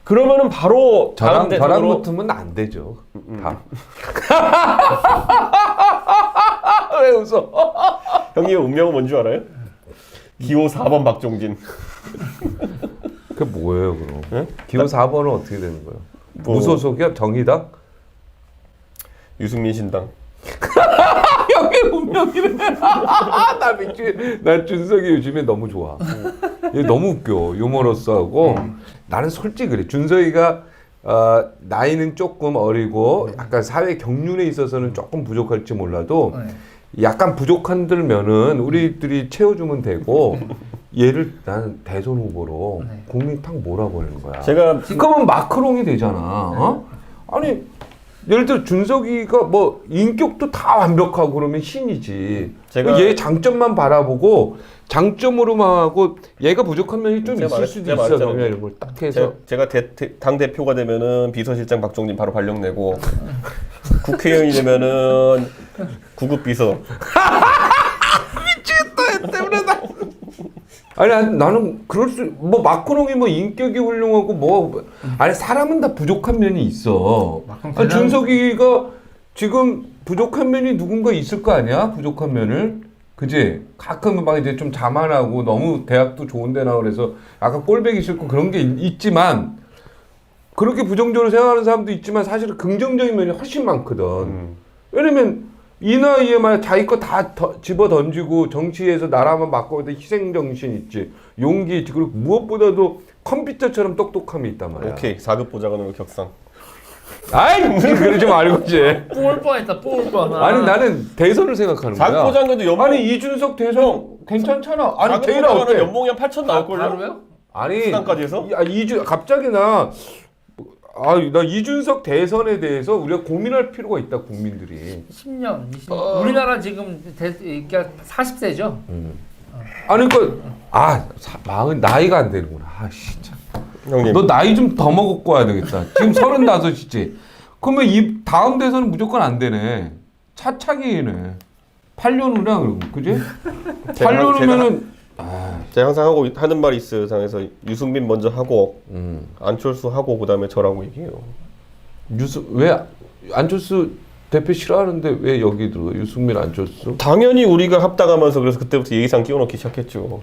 그러면은 바로 다음 저랑 대선으로 붙으면 안 되죠. 다. 왜 웃어? 형님 운명은 뭔 줄 알아요? 기호 4번 박종진. 그게 뭐예요, 그럼? 응? 기호 4번은 어떻게 되는 거예요? 뭐- 무소속이야? 정의당? 유승민 신당. 형이 운명이래. 나 준석이 요즘에 너무 좋아. 얘 너무 웃겨. 유머러스하고. 나는 솔직히 그래. 준석이가 나이는 조금 어리고 약간 사회 경륜에 있어서는 조금 부족할지 몰라도 약간 부족한들면은 우리들이 채워주면 되고 얘를 나는 대선 후보로 국민탕 몰아버리는 거야. 제가 그러면 마크롱이 되잖아. 어? 아니 예를 들어 준석이가 뭐 인격도 다 완벽하고 그러면 신이지. 제가- 얘 장점만 바라보고 장점으로만 하고 얘가 부족한 면이 좀 제가 있을 수도 제가 있어. 말했잖아요. 그러면 이런 걸 딱 해서 제가 당 대표가 되면은 비서실장 박종진 바로 발령 내고 국회의원이 되면은 구급 비서. 아니 나는 그럴 수 뭐 마크롱이 뭐 인격이 훌륭하고 뭐 아니 사람은 다 부족한 면이 있어. 아니, 준석이가 지금 부족한 면이 누군가 있을 거 아니야? 부족한 면을 그지? 가끔 막 이제 좀 자만하고 너무 대학도 좋은데 나 그래서 약간 꼴배기 싫고 그런 게 있지만 그렇게 부정적으로 생각하는 사람도 있지만 사실은 긍정적인 면이 훨씬 많거든. 왜냐면 이 나이에 만약 자기 거 다 집어 던지고 정치에서 나라만 바꿔도 희생 정신 있지, 용기 있지, 그리고 무엇보다도 컴퓨터처럼 똑똑함이 있단 말이야. 오케이 4급 보좌관으로 격상. 아이 무슨 그러지 말고 이제. 뽑을 뻔했다. 뽑을 뻔. 아니 나는 대선을 생각하는 4급 거야. 보좌관도 연봉. 아니 이준석 대선 괜찮잖아. 아니 4급 대이라 보좌관은 어때? 연봉이 한 8천 나올걸요? 바로요? 아니 수당까지 해서? 갑자기 나 이준석 대선에 대해서 우리가 고민할 필요가 있다 국민들이. 10년, 20년. 우리나라 지금 그러니까 40세죠. 아니 그러니까 마흔 나이가 안 되는구나. 진짜. 형님. 너 나이 좀 더 먹고 와야 되겠다. 지금 35이지. 그러면 이 다음 대선은 무조건 안 되네. 차차기네. 8년 후냐 그러고 그지? 8년 후면은 제가 항상 하는 말이 있어요. 당에서 유승민 먼저 하고 안철수 하고 그다음에 저라고 얘기해요. 왜 안철수 대표 싫어하는데 왜 여기 들어? 유승민 안철수? 당연히 우리가 합당하면서 그래서 그때부터 예의상 끼워넣기 시작했죠.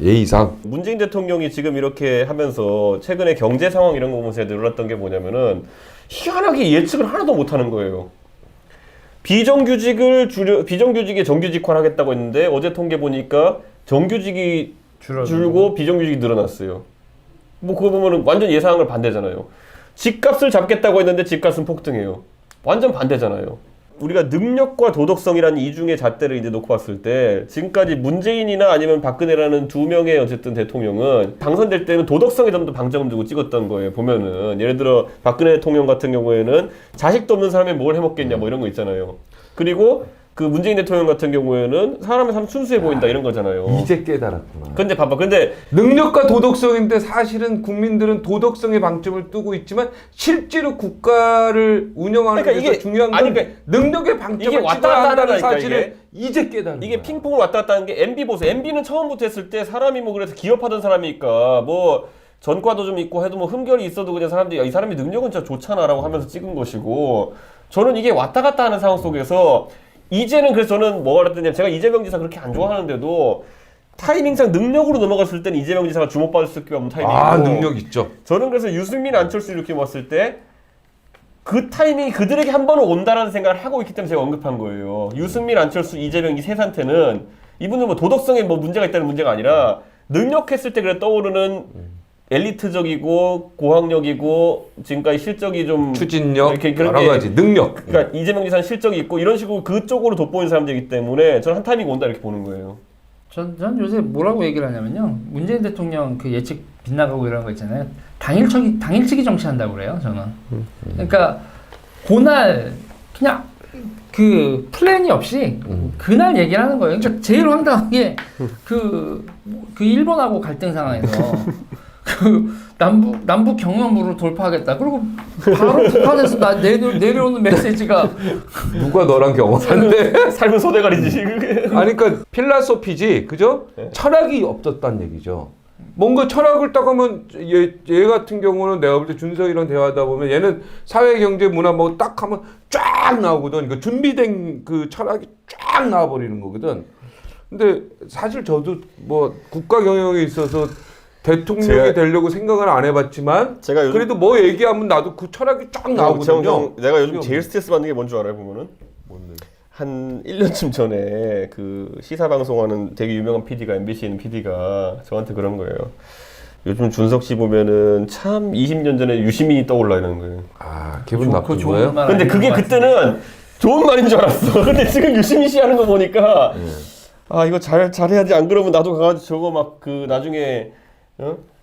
예의상. 문재인 대통령이 지금 이렇게 하면서 최근에 경제 상황 이런 거 보면서 놀랐던 게 뭐냐면은 희한하게 예측을 하나도 못하는 거예요. 비정규직에 정규직화하겠다고 했는데 어제 통계 보니까 정규직이 줄고 비정규직이 늘어났어요. 뭐 그거 보면은 완전 예상을 반대잖아요. 집값을 잡겠다고 했는데 집값은 폭등해요. 완전 반대잖아요. 우리가 능력과 도덕성이라는 이중의 잣대를 이제 놓고 봤을 때 지금까지 문재인이나 아니면 박근혜라는 두 명의 어쨌든 대통령은 당선될 때는 도덕성에 좀 더 방점을 두고 찍었던 거예요. 보면은 예를 들어 박근혜 대통령 같은 경우에는 자식도 없는 사람이 뭘 해먹겠냐 뭐 이런 거 있잖아요. 그리고 그 문재인 대통령 같은 경우에는 사람의 삶 순수해 보인다 이런 거잖아요. 이제 깨달았구나. 근데 봐봐. 근데 능력과 도덕성인데 사실은 국민들은 도덕성의 방점을 두고 있지만 실제로 국가를 운영하는 그러니까 데서 이게- 중요한 건 아니, 그러니까 능력의 방점을 이게 왔다 찍어야 갔다 한다는 하다니까, 사실을 이제 깨달은 이게 거야. 핑퐁을 왔다 갔다 하는 게 MB 보세요. MB는 처음부터 했을 때 사람이 뭐 그래서 기업하던 사람이니까 뭐 전과도 좀 있고 해도 뭐 흠결이 있어도 그냥 사람들이 이 사람이 능력은 진짜 좋잖아라고 하면서 찍은 것이고 저는 이게 왔다 갔다 하는 상황 속에서 이제는 그래서 저는 뭐가 그랬더니 제가 이재명 지사 그렇게 안 좋아하는데도 타이밍상 능력으로 넘어갔을 때는 이재명 지사가 주목받을 수밖에 없는 타이밍이고 아, 능력 있죠. 저는 그래서 유승민, 안철수 이렇게 왔을 때 그 타이밍이 그들에게 한 번은 온다라는 생각을 하고 있기 때문에 제가 언급한 거예요. 유승민, 안철수, 이재명 이 세 상태는 이분들 뭐 도덕성에 뭐 문제가 있다는 문제가 아니라 능력했을 때 그래 떠오르는 엘리트적이고 고학력이고 지금까지 실적이 좀 추진력, 이렇게 그런 여러 가지 능력. 그러니까 이재명 지사는 실적이 있고 이런 식으로 그쪽으로 돋보이는 사람들이기 때문에 저는 한 타이밍 온다 이렇게 보는 거예요. 전 요새 뭐라고 얘기를 하냐면요. 문재인 대통령 그 예측 빗나가고 이런 거 있잖아요. 당일치기 정치한다고 그래요, 저는. 그러니까 그날 그냥 그 플랜이 없이 그날 얘기를 하는 거예요. 그러니까 제일 황당한 게 그 일본하고 갈등 상황에서 그 남북 경연부를 돌파하겠다. 그리고 바로 북한에서 내려오는 메시지가 누가 너랑 경험한데? 삶은 소대가리지. 아니 그러니까 필라소피지, 그죠? 철학이 없었단 얘기죠. 뭔가 철학을 딱 하면 얘 같은 경우는 내가 볼 때 준석이랑 대화하다 보면 얘는 사회, 경제, 문화 뭐 딱 하면 쫙 나오거든. 그 준비된 그 철학이 쫙 나와버리는 거거든. 근데 사실 저도 뭐 국가 경영에 있어서 대통령이 되려고 생각을 안 해봤지만 제가 요즘 그래도 뭐 얘기하면 나도 그 철학이 쫙 나오거든요. 내가 요즘 제일 스트레스 받는 게 뭔 줄 알아요, 보면은? 뭔데? 한 1년쯤 전에 그 시사 방송하는 되게 유명한 PD가 MBC에 있는 PD가 저한테 그런 거예요. 요즘 준석 씨 보면은 참 20년 전에 유시민이 떠올라 이러는 거예요. 아, 기분 나쁜 거예요? 근데 그게 그때는 좋은 말인 줄 알았어. 근데 지금 유시민 씨 하는 거 보니까 아 이거 잘해야지 안 그러면 나도 가가지고 저거 막 그 나중에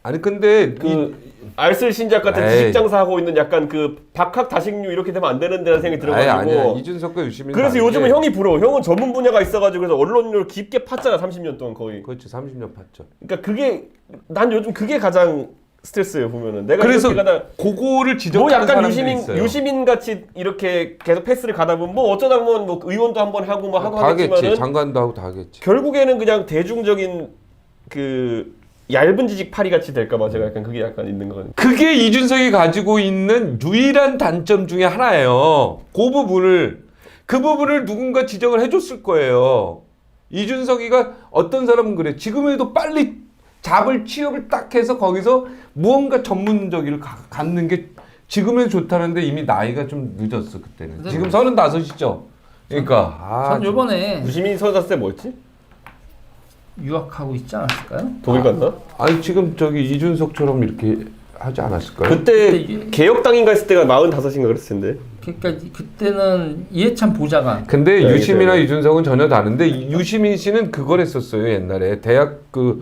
아니 근데 그 알쓸 신작 같은 에이. 주식 장사하고 있는 약간 그 박학 다식류 이렇게 되면 안 되는데라는 생각이 들어가지고 아니야. 이준석과 유시민 그래서 요즘은 형이 부러워. 형은 전문 분야가 있어가지고 그래서 언론을 깊게 팠잖아. 30년 동안 거의. 그렇지 30년 팠죠. 그러니까 그게 난 요즘 그게 가장 스트레스예요. 보면은 내가 그래서 이렇게 가다 그거를 뭐 지적하는 약간 사람들이 있어요. 유시민 같이 이렇게 계속 패스를 가다 보면 뭐 어쩌다 보면 뭐 의원도 한번 하고 뭐 하고 다 하겠지. 하겠지만은 장관도 하고 다 하겠지. 결국에는 그냥 대중적인 그 얇은 지식 파리 같이 될까봐 제가 약간 그게 약간 있는 거거든요. 그게 이준석이 가지고 있는 유일한 단점 중에 하나예요. 그 부분을 누군가 지적을 해줬을 거예요. 이준석이가 어떤 사람은 그래. 지금에도 빨리 잡을 취업을 딱 해서 거기서 무언가 전문적인 갖는 게 지금에도 좋다는데 이미 나이가 좀 늦었어 그때는. 지금 35이죠. 그러니까 전 요번에 유시민이 서졌을 때 뭐였지? 유학하고 있지 않았을까요? 독일 갔나? 아니 지금 저기 이준석처럼 이렇게 하지 않았을까요? 그때 개혁당인가 했을 때가 45인가 그랬을 텐데. 그러니까 그때는 이해찬 보좌관. 근데 네, 유시민이나 네. 이준석은 전혀 다른데 유시민 씨는 그걸 했었어요 옛날에 대학교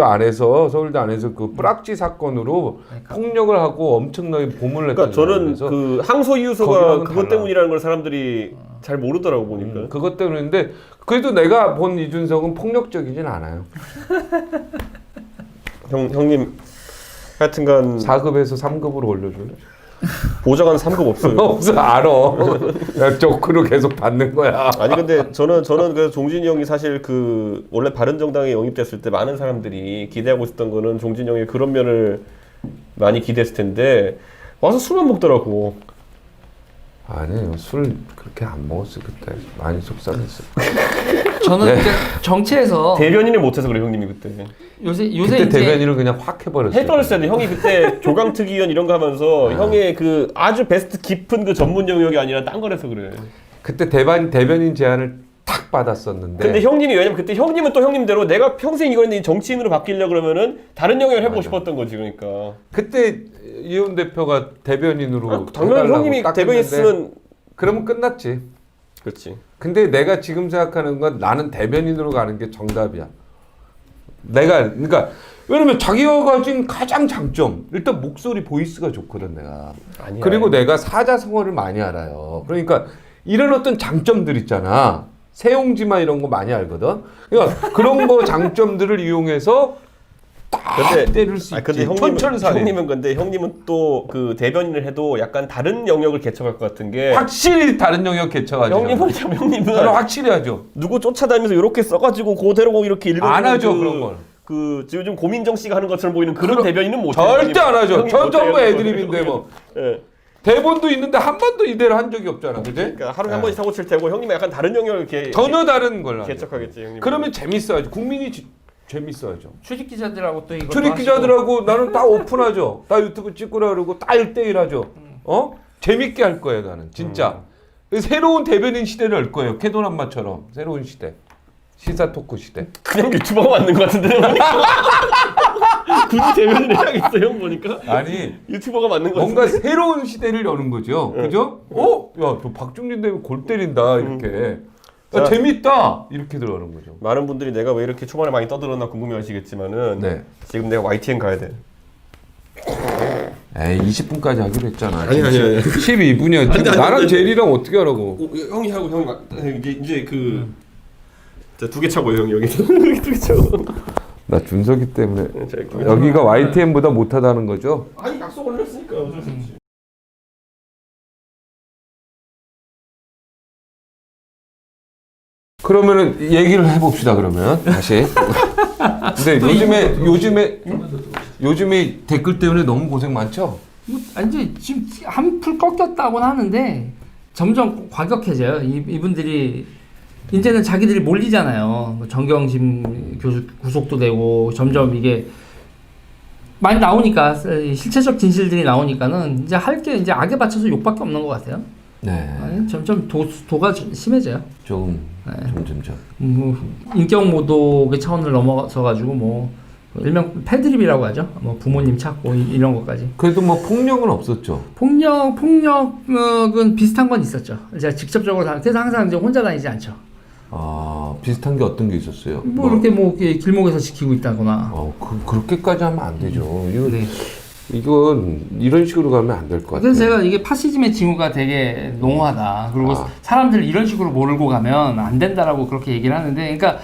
안에서 서울대 안에서 그 뿌락지 사건으로 그러니까. 폭력을 하고 엄청나게 고문을 그러니까 했던 저는 사람이라서 그 항소 이유서가 거기랑은 그것 달라. 때문이라는 걸 사람들이 잘 모르더라고 보니까. 그것 때문인데 그래도 내가 본 이준석은 폭력적이진 않아요. 형님 하여튼간 4급에서 3급으로 올려줄래? 보좌관 3급 없어요. 없어 알아. 야, 조크로 계속 받는 거야. 아니 근데 저는 그래서 종진이 형이 사실 그 원래 바른정당에 영입됐을 때 많은 사람들이 기대하고 있었던 거는 종진이 형의 그런 면을 많이 기대했을 텐데 와서 술만 먹더라고. 아니에요. 술 그렇게 안 먹었어 그때. 많이 속상했어. 저는 그때 정치에서 대변인을 못해서 그래 형님이 그때. 요새 그때 이제 대변인을 그냥 확 해버렸어요. 해버렸어야 돼. 형이 그때 조강특위위원 이런 거 하면서 형의 그 아주 베스트 깊은 그 전문 영역이 아니라 딴 거라서 그래. 그때 대변인 제안을 탁 받았었는데. 근데 형님이 왜냐면 그때 형님은 또 형님대로 내가 평생 이거 했는데 정치인으로 바뀌려고 그러면은 다른 영역을 해보고 싶었던 거지 그러니까. 그때 이혼 대표가 대변인으로 당연히 해달라고 형님이 딱 대변인 했는데 했으면 그러면 끝났지. 그렇지. 근데 내가 지금 생각하는 건 나는 대변인으로 가는 게 정답이야. 그러니까 왜냐면 자기가 가진 가장 장점 일단 목소리 보이스가 좋거든 내가. 아니야. 그리고 내가 사자성어를 많이 알아요. 그러니까 이런 어떤 장점들 있잖아. 세용지마 이런 거 많이 알거든. 그러니까 그런 거 장점들을 이용해서 딱 때릴 수 있지. 근데 형님은 근데 형님은 또 그 대변인을 해도 약간 다른 영역을 개척할 것 같은 게 확실히 다른 영역 개척하죠. 형님은 저는 확실히 하죠. 누구 쫓아다니면서 이렇게 써가지고 그대로 이렇게 읽어 안 하죠 그런 걸. 그 요즘 고민정 씨가 하는 것처럼 보이는 그런 대변인은 못 해요. 절대 안 하죠. 형님 전 전부 못해요. 애드립인데 뭐. 예. 대본도 있는데 한 번도 이대로 한 적이 없잖아, 그지? 그러니까 하루에 한 번씩 사고 칠 테고 형님은 약간 다른 영역을 이렇게 전혀 다른 걸 하죠. 개척하겠지 형님. 그러면 재밌어야죠. 국민이 재밌어야죠. 출입 기자들하고 또 이거 출입 기자들하고 나는 다 오픈하죠. 다 유튜브 찍고라 그러고 다 1대1 하죠. 재밌게 할 거예요, 나는. 진짜. 새로운 대변인 시대를 열 거예요. 캐도남마처럼. 새로운 시대. 시사 토크 시대. 그냥 유튜버가 맞는 것 같은데 굳이 대면을 해야겠어 형 보니까. 아니, 유튜버가 맞는 것 뭔가 같은데. 새로운 시대를 여는 거죠. 그죠? 야, 저 박중진 대변인 골 때린다. 이렇게. 야, 자. 재밌다. 이렇게 들어가는 거죠. 많은 분들이 내가 왜 이렇게 초반에 많이 떠들었나 궁금해하시겠지만은 네. 지금 내가 YTN 가야 돼. 에이, 20분까지 하기로 했잖아. 아니. 12분이야. 안 돼. 나랑 제리랑 어떻게 하라고? 형이 하고 형이 이제 그 두 개 차고요 형 여기 두 개 차고. 나 준석이 때문에 자, 여기가 YTN보다 못하다는 거죠? 아니 약속 올렸으니까 어쩔 수 없지. 그러면은 얘기를 해봅시다. 그러면 다시. 근데 요즘에 댓글 때문에 너무 고생 많죠? 이제 지금 한풀 꺾였다고는 하는데 점점 과격해져요. 이분들이 이제는 자기들이 몰리잖아요. 뭐 정경심 교수 구속도 되고 점점 이게 많이 나오니까 실체적 진실들이 나오니까는 이제 할 게 이제 악에 받쳐서 욕밖에 없는 것 같아요. 네. 아니, 점점 도가 심해져요. 조금 점점점. 인격 모독의 차원을 넘어서 가지고 뭐 일명 패드립이라고 하죠. 뭐 부모님 찾고 이런 것까지. 그래도 뭐 폭력은 없었죠. 폭력은 비슷한 건 있었죠. 제가 직접적으로 그래서 항상 이제 혼자 다니지 않죠. 아, 비슷한 게 어떤 게 있었어요? 뭐 이렇게 뭐 길목에서 지키고 있다거나. 그렇게까지 하면 안 되죠. 네. 이건 이런 식으로 가면 안 될 것 같아요. 그래서 제가 이게 파시즘의 징후가 되게 농후하다. 그리고 사람들을 이런 식으로 몰고 가면 안 된다라고 그렇게 얘기를 하는데, 그러니까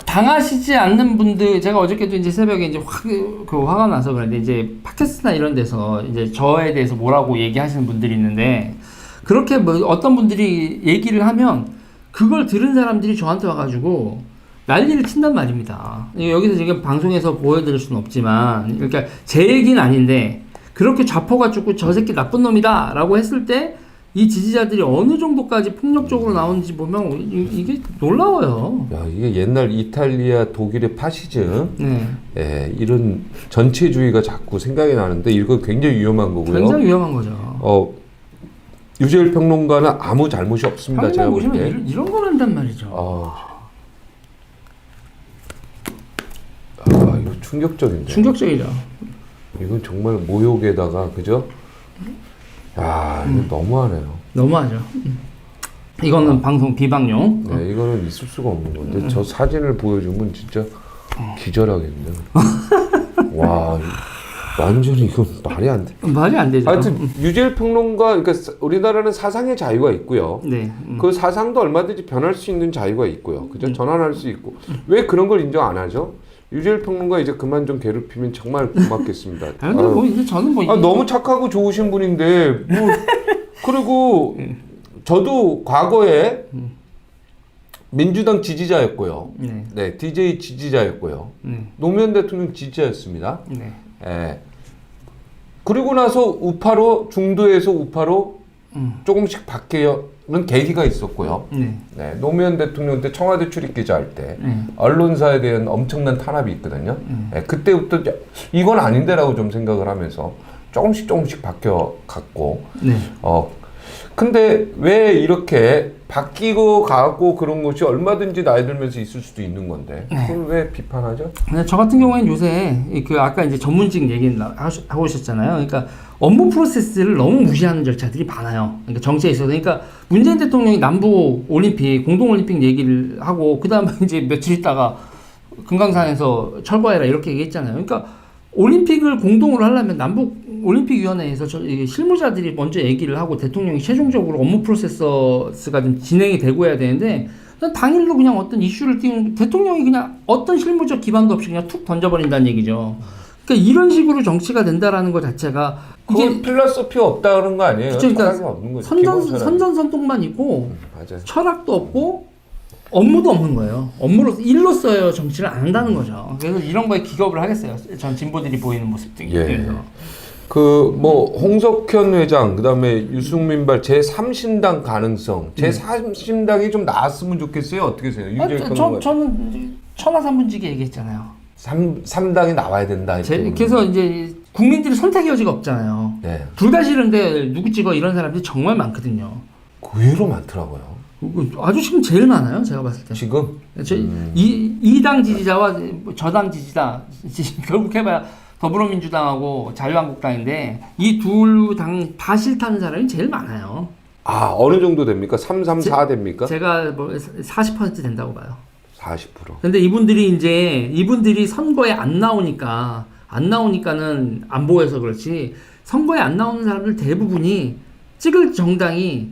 당하시지 않는 분들, 제가 어저께도 이제 새벽에 이제 화가 나서 그런데 이제 팟캐스트나 이런 데서 이제 저에 대해서 뭐라고 얘기하시는 분들이 있는데, 그렇게 뭐 어떤 분들이 얘기를 하면 그걸 들은 사람들이 저한테 와가지고 난리를 친단 말입니다. 여기서 지금 방송에서 보여드릴 수는 없지만, 그러니까 제 얘기는 아닌데 그렇게 좌포가 죽고 저 새끼 나쁜 놈이다 라고 했을 때 이 지지자들이 어느 정도까지 폭력적으로 나오는지 보면 이게 놀라워요. 야, 이게 옛날 이탈리아, 독일의 파시즘, 네. 이런 전체주의가 자꾸 생각이 나는데 이거 굉장히 위험한 거고요. 굉장히 위험한 거죠. 유재일 평론가는 아무 잘못이 없습니다. 제가 볼 때. 보시면 이런 걸 한단 말이죠. 이거 충격적인데. 충격적이죠. 이건 정말 모욕에다가, 그죠? 야, 이거 너무하네요. 너무하죠. 이거는 방송 비방용. 네, 이거는 있을 수가 없는 건데 저 사진을 보여주면 진짜 기절하겠네요. 와, 완전히 이건 말이 안 돼. 말이 안 되죠. 하여튼 유재일 평론가, 그러니까 우리나라는 사상의 자유가 있고요. 네. 그 사상도 얼마든지 변할 수 있는 자유가 있고요. 그죠? 전환할 수 있고. 왜 그런 걸 인정 안 하죠? 유재일 평론가 이제 그만 좀 괴롭히면 정말 고맙겠습니다. 근데 뭐 이제 저는 뭐 너무 착하고 좋으신 분인데 뭐 그리고 저도 과거에 민주당 지지자였고요. 네, DJ 지지자였고요. 노무현 대통령 지지자였습니다. 네. 예. 그리고 나서 우파로 중도에서 우파로 조금씩 바뀌는 계기가 있었고요. 네, 노무현 대통령 때 청와대 출입기자 할 때 언론사에 대한 엄청난 탄압이 있거든요. 네, 그때부터 이건 아닌데라고 좀 생각을 하면서 조금씩 바뀌어 갔고. 네. 근데 왜 이렇게 바뀌고 가고 그런 것이 얼마든지 나이 들면서 있을 수도 있는 건데 그걸 왜 비판하죠? 근데 저 같은 경우에는 요새 그 아까 이제 전문직 얘기 하고 오셨잖아요. 그러니까 업무 프로세스를 너무 무시하는 절차들이 많아요. 그러니까 정치에 있어서. 그러니까 문재인 대통령이 남북 올림픽, 공동 올림픽 얘기를 하고 그다음에 이제 며칠 있다가 금강산에서 철거해라 이렇게 얘기했잖아요. 그러니까 올림픽을 공동으로 하려면 남북 올림픽위원회에서 실무자들이 먼저 얘기를 하고 대통령이 최종적으로 업무 프로세스가 좀 진행이 되고 해야 되는데 당일로 그냥 어떤 이슈를 띄우는 대통령이 그냥 어떤 실무적 기반도 없이 그냥 툭 던져버린다는 얘기죠. 그러니까 이런 식으로 정치가 된다라는 것 자체가 이게 필라소피가 없다는 거 아니에요? 그쵸, 그러니까 철학이 없는 거죠. 선전선동만 있고 맞아요. 철학도 없고 업무도 없는 거예요. 일로서요 정치를 안 한다는 거죠. 그래서 이런 거에 기겁을 하겠어요. 전 진보들이 보이는 모습 등에 예. 대해서. 그 뭐 홍석현 회장 그다음에 유승민발 제3신당 가능성 제3신당이 좀 나왔으면 좋겠어요. 어떻게 생각해요? 저는 천하삼분지기 얘기했잖아요. 3당이 나와야 된다. 그래서 이제 국민들이 선택의 여지가 없잖아요. 네. 둘 다 싫은데 누구 찍어 이런 사람들이 정말 많거든요. 의외로 많더라고요. 아주 지금 제일 많아요. 제가 봤을 때. 지금 이당 지지자와 저당 지지자 결국 해봐야 더불어민주당하고 자유한국당인데 이 둘 당 다 싫다는 사람이 제일 많아요. 아 어느 정도 됩니까? 3, 3, 4 됩니까? 제가 뭐 40% 된다고 봐요. 40%. 근데 이분들이 선거에 안 나오니까는 안 보여서 그렇지 선거에 안 나오는 사람들 대부분이 찍을 정당이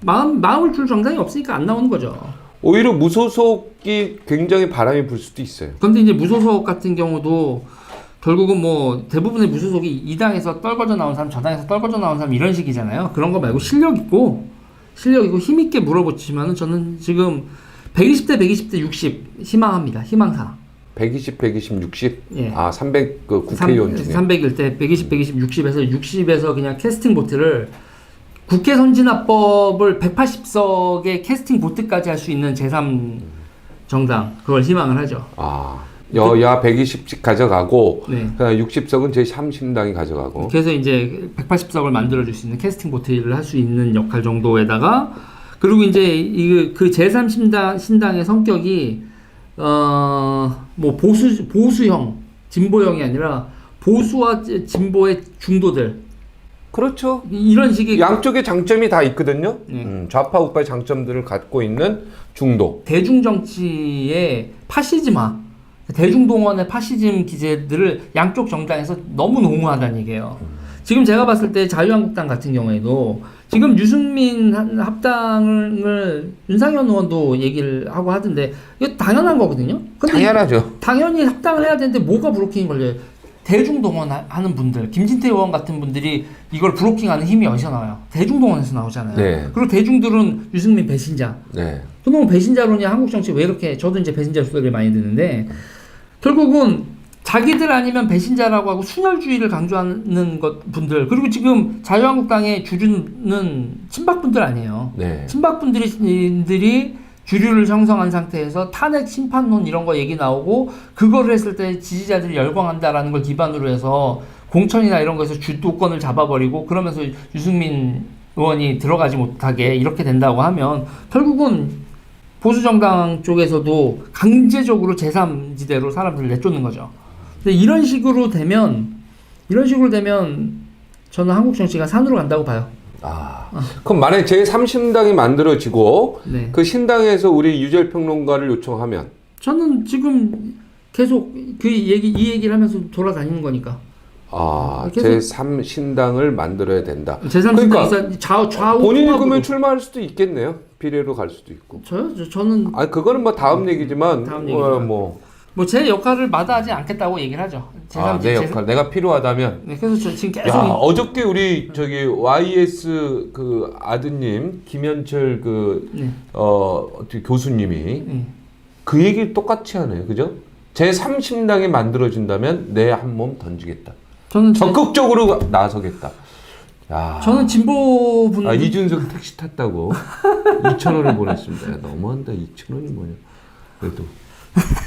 마음을 줄 정당이 없으니까 안 나오는 거죠. 오히려 무소속이 굉장히 바람이 불 수도 있어요. 그런데 이제 무소속 같은 경우도 결국은 뭐 대부분의 무소속이 이 당에서 떨궈져 나온 사람, 저 당에서 떨궈져 나온 사람 이런 식이잖아요. 그런 거 말고 실력 있고 힘 있게 물어보지만은 저는 지금 120대 120대 60 희망합니다. 희망사. 120, 120, 60? 예. 아, 300 그 국회의원 중에. 300일 때 120, 120, 60에서 그냥 캐스팅 보트를 국회 선진화법을 180석의 캐스팅 보트까지 할 수 있는 제3 정당 그걸 희망을 하죠. 아, 여야 120씩 가져가고 네. 60석은 제3신당이 가져가고. 그래서 이제 180석을 만들어줄 수 있는 캐스팅 보트를 할 수 있는 역할 정도에다가 그리고 이제 그 제3신당의 성격이 뭐 보수형 진보형이 아니라 보수와 진보의 중도들 그렇죠. 이런 식의 양쪽의 장점이 다 있거든요. 네. 좌파 우파의 장점들을 갖고 있는 중도. 대중 정치의 파시즘화, 대중동원의 파시즘 기제들을 양쪽 정당에서 너무 농후하다는 얘기예요. 지금 제가 봤을 때 자유한국당 같은 경우에도 지금 유승민 합당을 윤상현 의원도 얘기를 하고 하던데 이거 당연한 거거든요. 근데 당연하죠. 당연히 합당을 해야 되는데 뭐가 브로킹이 걸려요? 대중동원하는 분들, 김진태 의원 같은 분들이 이걸 브로킹하는 힘이 어디서 나와요? 대중동원에서 나오잖아요. 네. 그리고 대중들은 유승민 배신자. 네. 그놈은 배신자론이 한국 정치 왜 이렇게 저도 이제 배신자 소리를 많이 듣는데 결국은 자기들 아니면 배신자라고 하고 순혈주의를 강조하는 분들 그리고 지금 자유한국당의 주류는 친박분들 아니에요. 네. 친박분들이 주류를 형성한 상태에서 탄핵 심판론 이런 거 얘기 나오고 그거를 했을 때 지지자들이 열광한다라는 걸 기반으로 해서 공천이나 이런 거에서 주도권을 잡아버리고 그러면서 유승민 의원이 들어가지 못하게 이렇게 된다고 하면 결국은 보수정당 쪽에서도 강제적으로 제3지대로 사람들을 내쫓는 거죠. 근데 이런 식으로 되면 저는 한국 정치가 산으로 간다고 봐요. 아, 그럼 만약에 제3신당이 만들어지고 네. 그 신당에서 우리 유재열 평론가를 요청하면 저는 지금 계속 이 얘기를 하면서 돌아다니는 거니까. 아, 계속- 제3신당을 만들어야 된다. 제3지대 그러니까 좌우 본인이 통합으로. 그러면 출마할 수도 있겠네요. 비례로 갈 수도 있고. 저는 아, 그거는 뭐 다음 얘기지만 다음 얘기지만. 뭐 뭐 제 역할을 마다하지 않겠다고 얘기를 하죠. 내 역할 내가 필요하다면. 네, 그래서 저 지금 계속 야, 어저께 우리 저기 YS 그 아드님 김현철 그 네. 어떻게 교수님이 네. 그 얘기 똑같이 하네요. 그죠? 제3신당이 만들어진다면 내 한 몸 던지겠다. 저는 적극적으로 나서겠다. 야. 저는 진보분 이준석 택시 탔다고 2,000원을 보냈습니다. 야, 너무한다. 2,000원이 뭐냐. 그래도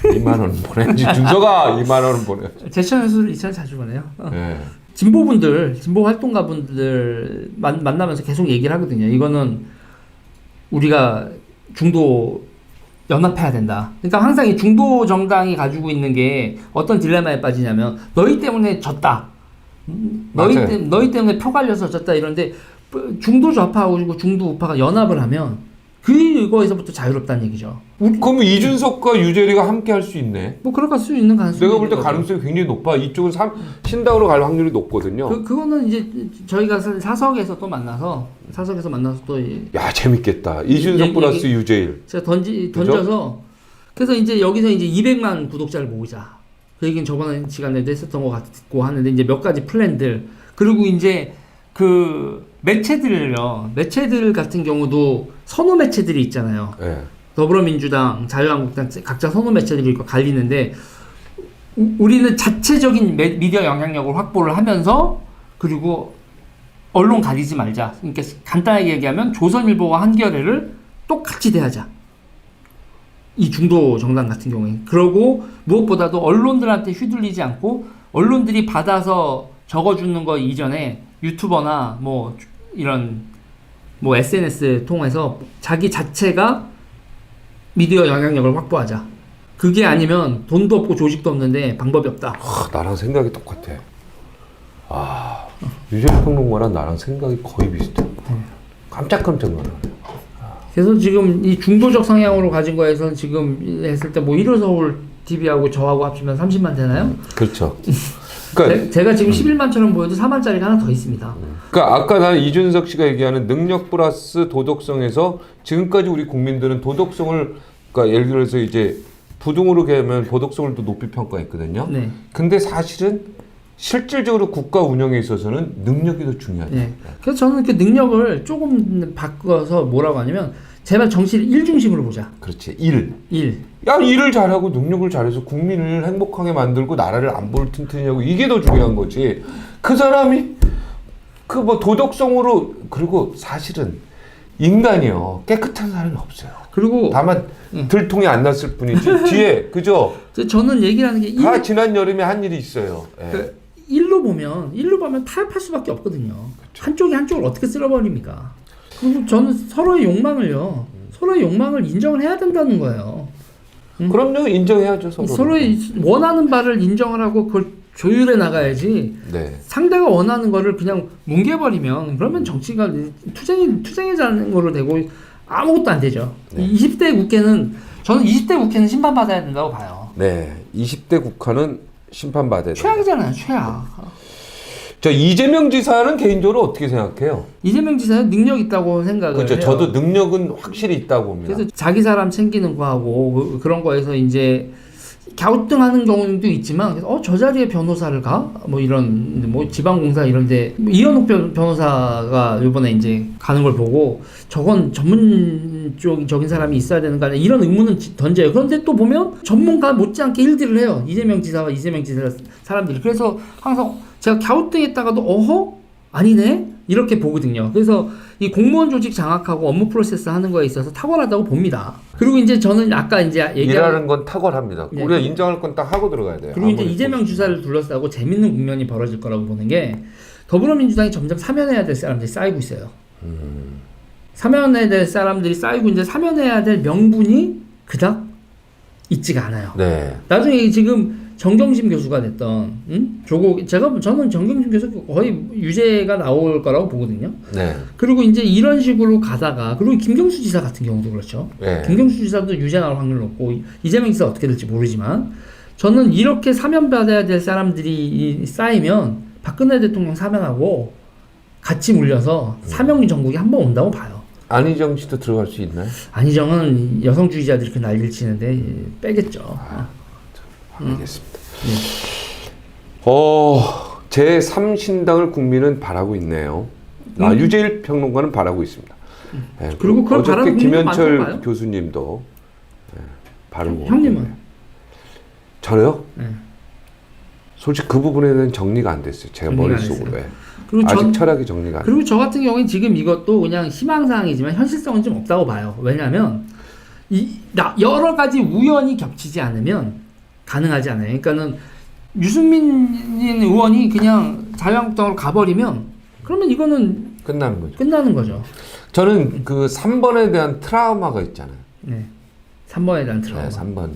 2만 원 보내야지. 준석아 2만 원은 보내. 제천에서 2천 자주 보내요. 네. 진보분들, 진보 활동가분들 만나면서 계속 얘기를 하거든요. 이거는 우리가 중도 연합해야 된다. 그러니까 항상 이 중도 정당이 가지고 있는 게 어떤 딜레마에 빠지냐면 너희 때문에 졌다. 너희 때문에 표 갈려서 졌다 이런데 중도 좌파하고 중도 우파가 연합을 하면 그거에서부터 자유롭다는 얘기죠. 그러면 이준석과 유재리가 함께 할 수 있네. 뭐 그럴 수 있는 가능성이 내가 볼 때 있는 거죠. 가능성이 굉장히 높아. 이쪽은 신당으로 갈 확률이 높거든요. 그거는 이제 저희가 사석에서 만나서 또 야, 재밌겠다. 이준석 플러스 유재일. 제가 던져서 그래서 이제 여기서 이제 200만 구독자를 모으자. 그 얘기는 저번 시간에도 했었던 것 같고 하는데 이제 몇 가지 플랜들 그리고 이제 그 매체들 같은 경우도 선호 매체들이 있잖아요. 네. 더불어민주당, 자유한국당 각자 선호 매체들이 있고 갈리는데 우리는 자체적인 미디어 영향력을 확보를 하면서 그리고 언론 가리지 말자. 그러니까 간단하게 얘기하면 조선일보와 한겨레를 똑같이 대하자. 이 중도 정당 같은 경우에. 그러고 무엇보다도 언론들한테 휘둘리지 않고 언론들이 받아서 적어주는 거 이전에 유튜버나 뭐 이런 뭐 SNS 통해서 자기 자체가 미디어 영향력을 확보하자. 그게 아니면 돈도 없고 조직도 없는데 방법이 없다. 나랑 생각이 똑같아. 유재석 평론가랑 나랑 생각이 거의 비슷해. 깜짝깜짝 놀라네. 그래서 지금 이 중도적 성향으로 가진 거에서는 지금 했을 때 뭐 일요서울 TV하고 저하고 합치면 30만 되나요? 그렇죠. 그러니까 제가 지금 11만처럼 보여도 4만짜리가 하나 더 있습니다. 그러니까 아까 난 이준석 씨가 얘기하는 능력 플러스 도덕성에서 지금까지 우리 국민들은 도덕성을 그러니까 예를 들어서 이제 부동으로 하면 도덕성을 또 높이 평가했거든요. 네. 근데 사실은 실질적으로 국가 운영에 있어서는 능력이 더 중요하죠. 네. 그래서 저는 그 능력을 조금 바꿔서 뭐라고 하냐면 제발 정치를 일 중심으로 보자. 그렇지. 일. 일. 야, 일을 잘하고 능력을 잘해서 국민을 행복하게 만들고 나라를 안보를 튼튼히 하고 이게 더 중요한 거지. 그 사람이 그 뭐 도덕성으로 그리고 사실은 인간이요. 깨끗한 사람이 없어요. 그리고 다만 들통이 안 났을 뿐이지 뒤에 그죠? 저는 얘기를 하는 게 다 지난 여름에 한 일이 있어요. 예. 그 일로 보면 타협할 수밖에 없거든요. 한쪽이 한쪽을 어떻게 쓸어버립니까? 그리고 저는 서로의 욕망을 인정을 해야 된다는 거예요. 그럼요, 인정해야죠 서로. 서로의 원하는 바를 인정을 하고 그걸 조율해 나가야지. 네. 상대가 원하는 거를 그냥 뭉개버리면 그러면 정치가 투쟁의 거로 되고 아무것도 안 되죠. 네. 20대 국회는 저는 20대 국회는 심판받아야 된다고 봐요. 네. 20대 국회는 심판받아야 돼요. 최악이잖아요, 최악. 저 이재명 지사는 개인적으로 어떻게 생각해요? 이재명 지사는 능력 있다고 생각을 그렇죠. 해요. 저도 능력은 확실히 있다고 봅니다. 그래서 자기 사람 챙기는 거하고 그런 거에서 이제 갸우뚱하는 경우도 있지만 저 자리에 변호사를 가? 뭐 이런 뭐 지방공사 이런데 이현욱 변호사가 이번에 이제 가는 걸 보고 저건 전문적인 사람이 있어야 되는 거 아니야? 이런 의문은 던져요. 그런데 또 보면 전문가 못지않게 일들을 해요. 이재명 지사 사람들이. 그래서 항상 제가 갸우뚱했다가도 어허? 아니네? 이렇게 보거든요. 그래서 이 공무원 조직 장악하고 업무 프로세스 하는 거에 있어서 탁월하다고 봅니다. 그리고 이제 저는 아까 이제 일하는 건 탁월합니다. 네. 우리가 인정할 건 딱 하고 들어가야 돼요. 그리고 이제 이재명 주사를 둘러싸고 재밌는 국면이 벌어질 거라고 보는 게 더불어민주당이 점점 사면해야 될 사람들이 쌓이고 있어요. 사면해야 될 사람들이 쌓이고 이제 사면해야 될 명분이 그닥 있지가 않아요. 네. 나중에 지금 정경심 교수가 됐던 저는 정경심 교수 거의 유죄가 나올 거라고 보거든요. 네. 그리고 이제 이런 식으로 가다가 그리고 김경수 지사 같은 경우도 그렇죠. 네. 김경수 지사도 유죄 나올 확률 높고 이재명 지사 어떻게 될지 모르지만 저는 이렇게 사면받아야 될 사람들이 쌓이면 박근혜 대통령 사면하고 같이 물려서 사면 정국이 한 번 온다고 봐요. 안희정 씨도 들어갈 수 있나요? 안희정은 여성주의자들이 그 난리를 치는데 빼겠죠. 알겠습니다. 제3신당을 국민은 바라고 있네요. 유재일 평론가는 바라고 있습니다. 네, 그리고 그걸 어저께 바라는 국민도 김현철 많던가요? 교수님도 바르고 형님은? 저요? 네. 솔직히 그 부분에 대한 정리가 안 됐어요. 제가 정리가 안 머릿속으로. 됐어요. 네. 그리고 아직 철학이 정리가 안 됐어요. 그리고 저 같은 경우는 지금 이것도 그냥 희망사항이지만 현실성은 좀 없다고 봐요. 왜냐하면 여러 가지 우연이 겹치지 않으면 가능하지 않아요. 그러니까는 유승민 의원이 그냥 자유한국당으로 가버리면 그러면 이거는 끝나는 거죠. 거죠. 저는 그 3번에 대한 트라우마가 있잖아요. 네. 3번에 대한 트라우마. 네, 3번은.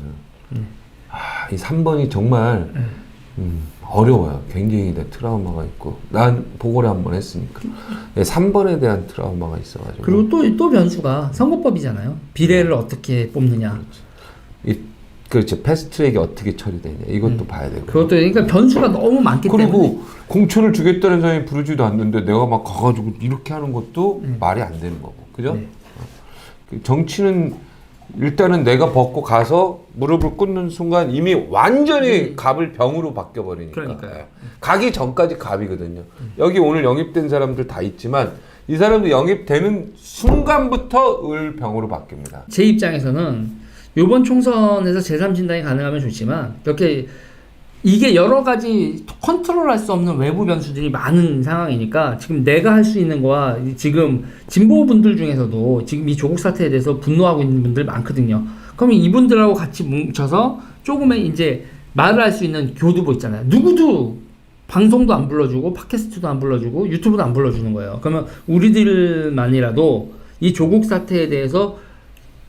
이 3번이 정말 어려워요. 굉장히 트라우마가 있고. 난 보고를 한번 했으니까. 네, 3번에 대한 트라우마가 있어가지고. 그리고 또 변수가 선거법이잖아요. 비례를 어떻게 뽑느냐. 그렇죠. 패스트트랙이 어떻게 처리되냐. 이것도 봐야 되고. 그것도 그러니까 변수가 너무 많기 때문에. 그리고 공천을 주겠다는 사람이 부르지도 않는데 내가 막 가가지고 이렇게 하는 것도 말이 안 되는 거고. 그죠? 네. 정치는 일단은 내가 벗고 가서 무릎을 꿇는 순간 이미 완전히 갑을 병으로 바뀌어버리니까. 그러니까요. 가기 전까지 갑이거든요. 여기 오늘 영입된 사람들 다 있지만 이 사람들 영입되는 순간부터 을병으로 바뀝니다. 제 입장에서는 이번 총선에서 제3진당이 가능하면 좋지만 이렇게 이게 여러 가지 컨트롤할 수 없는 외부 변수들이 많은 상황이니까 지금 내가 할 수 있는 거와 지금 진보분들 중에서도 지금 이 조국 사태에 대해서 분노하고 있는 분들 많거든요. 그러면 이분들하고 같이 뭉쳐서 조금의 이제 말을 할 수 있는 교두보 있잖아요. 누구도 방송도 안 불러주고 팟캐스트도 안 불러주고 유튜브도 안 불러주는 거예요. 그러면 우리들만이라도 이 조국 사태에 대해서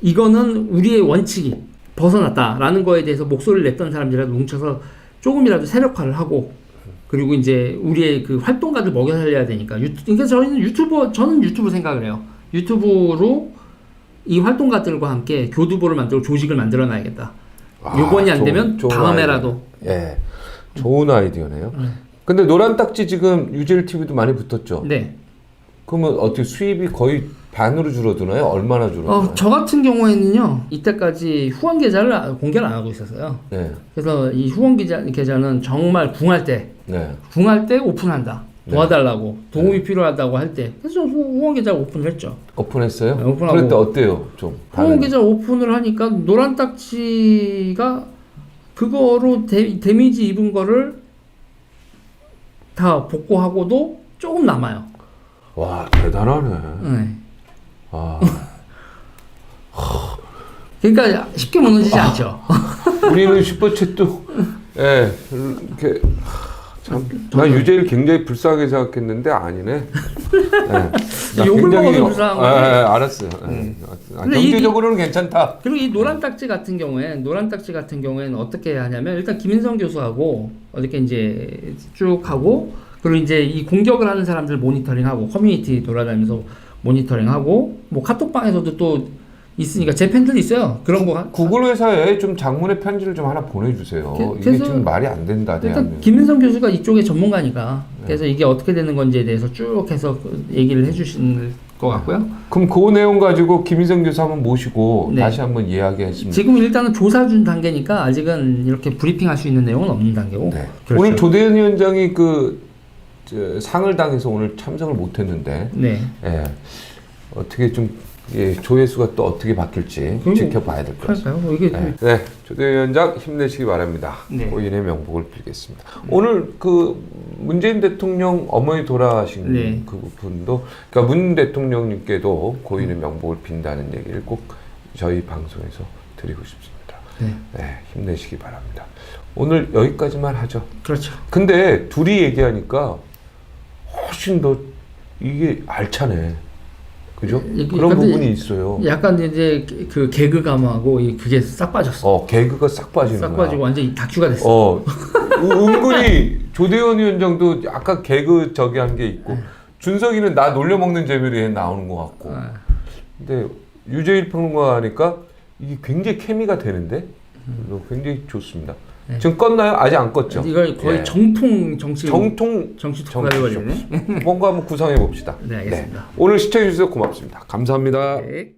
이거는 우리의 원칙이 벗어났다라는 거에 대해서 목소리를 냈던 사람들이라도 뭉쳐서 조금이라도 세력화를 하고 그리고 이제 우리의 그 활동가들 먹여 살려야 되니까 그러니까 저는 유튜브 생각을 해요. 유튜브로 이 활동가들과 함께 교두보를 만들고 조직을 만들어 놔야겠다. 요번이 안 되면 다음에라도. 예, 좋은 아이디어네요. 근데 노란 딱지 지금 유재일 TV도 많이 붙었죠. 네. 그러면 어떻게 수입이 거의 반으로 줄어드나요? 얼마나 줄어드나요? 저 같은 경우에는요, 이때까지 후원 계좌를 공개를 안 하고 있었어요. 네. 그래서 이 후원 계좌는 정말 궁할 때 오픈한다. 도와달라고, 도움이 필요하다고 할 때. 그래서 후원 계좌 오픈을 했죠. 오픈했어요? 네, 오픈하고. 그럴 때 어때요? 좀 후원 계좌 오픈을 하니까 노란 딱지가 그거로 데미지 입은 거를 다 복구하고도 조금 남아요. 와, 대단하네. 네. 아. 그러니까 쉽게 무너지지 않죠. 우리는 슈퍼챗도 예, 이렇게 참, 난 유재일 굉장히 불쌍하게 생각했는데 아니네. 예. 나 욕을 굉장히 먹어도 불쌍한 거지. 알았어요. 근데 경제적으로는 괜찮다. 그리고 이 노란 딱지 같은 경우에는 어떻게 하냐면 일단 김인성 교수하고 어저께 이제 쭉 하고 그리고 이제 이 공격을 하는 사람들 모니터링하고 커뮤니티 돌아다니면서 모니터링하고 뭐 카톡방에서도 또 있으니까 제 팬들도 있어요. 그런 거 구글 회사에 좀 장문의 편지를 좀 하나 보내주세요. 이게 지금 말이 안 된다. 일단 김인성 교수가 이쪽의 전문가니까 그래서 이게 어떻게 되는 건지에 대해서 쭉 해서 얘기를 해주신 것 같고요. 그럼 그 내용 가지고 김인성 교수 한번 모시고 네. 다시 한번 이야기했습니다. 지금 일단은 조사 중 단계니까 아직은 이렇게 브리핑할 수 있는 내용은 없는 단계고. 네. 그렇죠. 오늘 조대현 위원장이 상을 당해서 오늘 참석을 못했는데 네. 예, 어떻게 좀 조회수가 또 어떻게 바뀔지 지켜봐야 될 것 같습니다. 그럴까요? 이게 네, 조대현 위원장 힘내시기 바랍니다. 네. 고인의 명복을 빌겠습니다. 오늘 그 문재인 대통령 어머니 돌아가신 네. 그 분도, 그러니까 문 대통령님께도 고인의 명복을 빈다는 얘기를 꼭 저희 방송에서 드리고 싶습니다. 네, 힘내시기 바랍니다. 오늘 여기까지만 하죠. 그렇죠. 근데 둘이 얘기하니까 훨씬 더 이게 알차네. 그죠? 그런 부분이 있어요. 약간 이제 그 개그감하고 그게 싹 빠졌어. 개그가 싹 빠지는 싹 거야. 빠지고 완전히 다큐가 됐어. 은근히 조대현 위원장도 약간 개그 저기 한 게 있고 준석이는 나 놀려먹는 재미로 나오는 것 같고. 근데 유재일 평론가 하니까 이게 굉장히 케미가 되는데 굉장히 좋습니다. 네. 지금 껐나요? 아직 안 껐죠? 이걸 거의 정통 정치 정치. 뭔가 한번 구상해 봅시다. 네, 알겠습니다. 오늘 시청해 주셔서 고맙습니다. 감사합니다. 네.